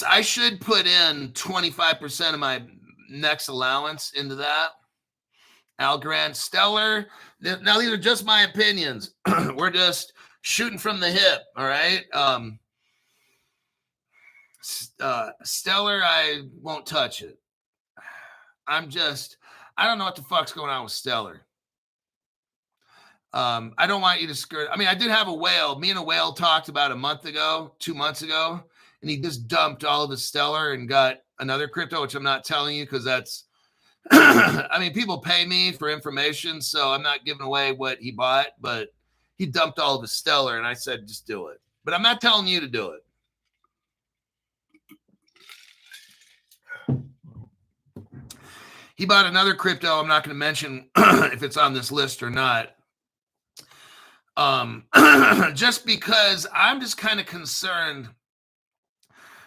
Speaker 1: I should put in 25% of my next allowance into that. Algorand, Stellar. Now, these are just my opinions. We're just shooting from the hip, all right? Stellar, I won't touch it. I don't know what the fuck's going on with Stellar. I don't want you to skirt. I mean, I did have a whale. Me and a whale talked about 2 months ago, and he just dumped all of his Stellar and got another crypto, which I'm not telling you because that's, I mean, people pay me for information, so I'm not giving away what he bought, but he dumped all of his Stellar, and I said, just do it. But I'm not telling you to do it. He bought another crypto. I'm not going to mention if it's on this list or not. Just because I'm just kind of concerned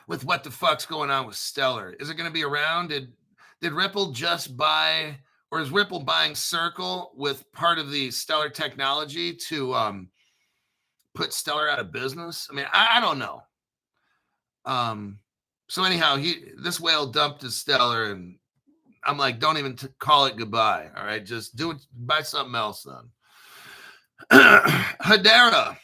Speaker 1: with what the fuck's going on with Stellar. Is it going to be around? Did Ripple just buy, or is Ripple buying Circle with part of the Stellar technology to put Stellar out of business? I mean, I don't know. So anyhow, this whale dumped his Stellar, and I'm like, don't even call it goodbye. All right, just do it. Buy something else then. Hedera.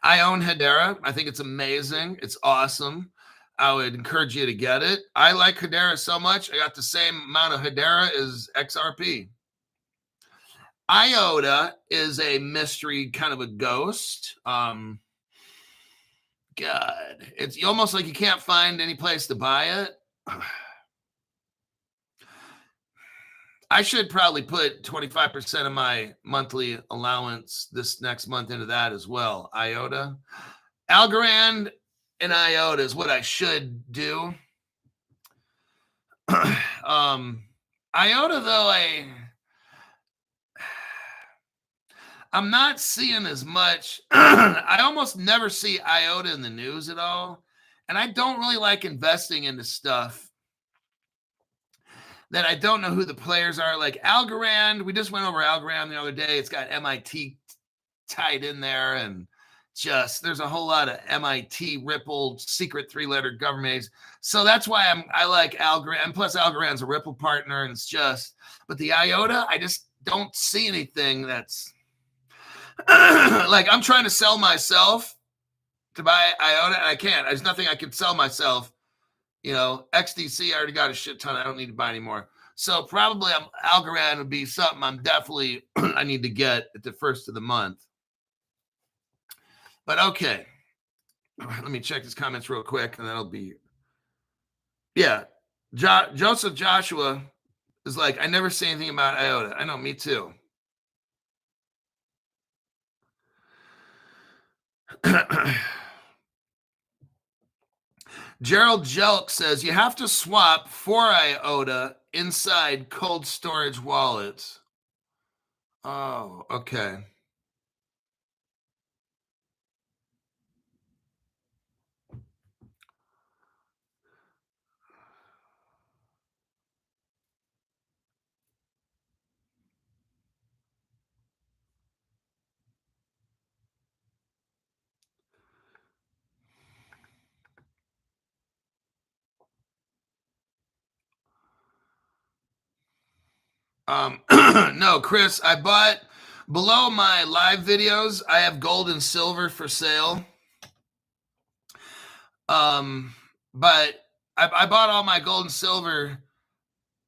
Speaker 1: I own Hedera. I think it's amazing. It's awesome. I would encourage you to get it. I like Hedera so much. I got the same amount of Hedera as XRP. IOTA is a mystery, kind of a ghost. God, it's almost like you can't find any place to buy it. I should probably put 25% of my monthly allowance this next month into that as well. IOTA. Algorand and IOTA is what I should do. IOTA, though, I'm not seeing as much. I almost never see IOTA in the news at all. And I don't really like investing into stuff that I don't know who the players are. Like Algorand, we just went over Algorand the other day. It's got MIT tied in there, and just there's a whole lot of MIT Ripple secret 3-letter government. So that's why I like Algorand. And plus Algorand's a Ripple partner, and it's just, but the IOTA, I just don't see anything that's like, I'm trying to sell myself to buy IOTA, and I can't. There's nothing I can sell myself. You know, XDC, I already got a shit ton. I don't need to buy anymore. So probably Algorand would be something I'm definitely, I need to get at the first of the month. But okay. Let me check his comments real quick, and that'll be, yeah. Joseph Joshua is like, I never say anything about IOTA. I know, me too. Gerald Jelk says you have to swap for IOTA inside cold storage wallets. Oh, okay. No, Chris, I bought below my live videos. I have gold and silver for sale. But I bought all my gold and silver.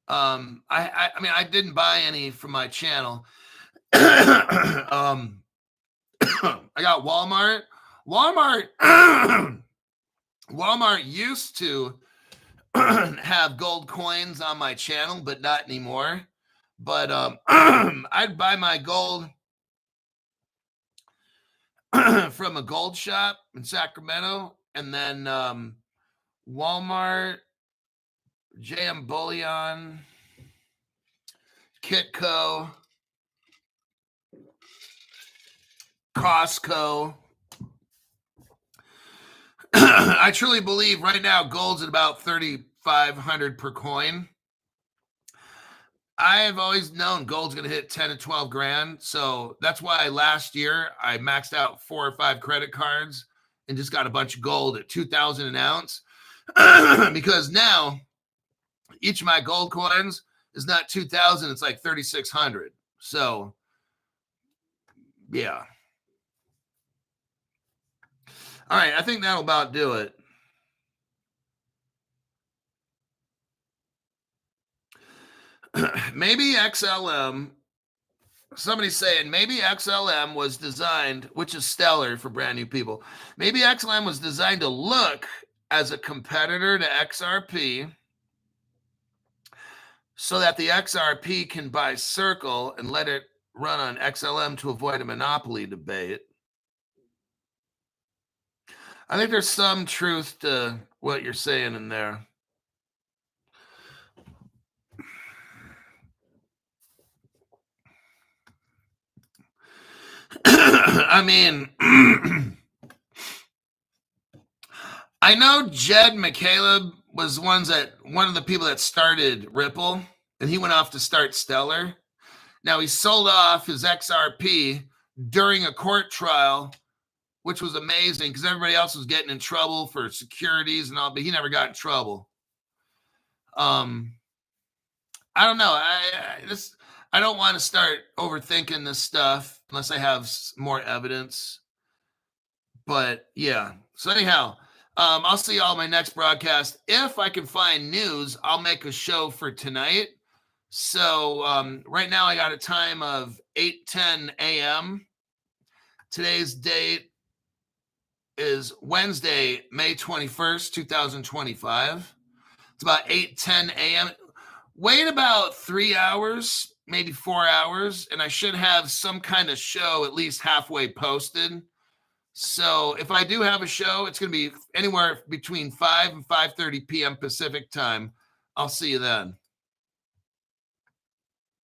Speaker 1: I mean, I didn't buy any from my channel. I got Walmart. Walmart used to have gold coins on my channel, but not anymore. But I'd buy my gold from a gold shop in Sacramento, and then Walmart, JM Bullion, Kitco, Costco. I truly believe right now gold's at about 3,500 per coin. I have always known gold's going to hit 10 to 12 grand. So that's why last year I maxed out 4 or 5 credit cards and just got a bunch of gold at 2,000 an ounce. Because now each of my gold coins is not 2,000, it's like 3,600. So yeah. All right, I think that'll about do it. Maybe XLM Somebody's saying maybe XLM was designed, which is stellar for brand new people. Maybe XLM was designed to look as a competitor to XRP so that the XRP can buy Circle and let it run on XLM to avoid a monopoly debate. I think there's some truth to what you're saying in there. I mean, I know Jed McCaleb was one of the people that started Ripple, and he went off to start Stellar. Now he sold off his XRP during a court trial, which was amazing because everybody else was getting in trouble for securities and all, but he never got in trouble. I don't know. I don't want to start overthinking this stuff unless I have more evidence. But yeah. So anyhow, I'll see y'all in my next broadcast. If I can find news, I'll make a show for tonight. So right now I got a time of 8:10 a.m. Today's date is Wednesday, May 21st, 2025. It's about 8:10 a.m. Wait about 3 hours, maybe 4 hours, and I should have some kind of show at least halfway posted. So if I do have a show, it's going to be anywhere between 5 and 5:30 p.m. Pacific time. I'll see you then.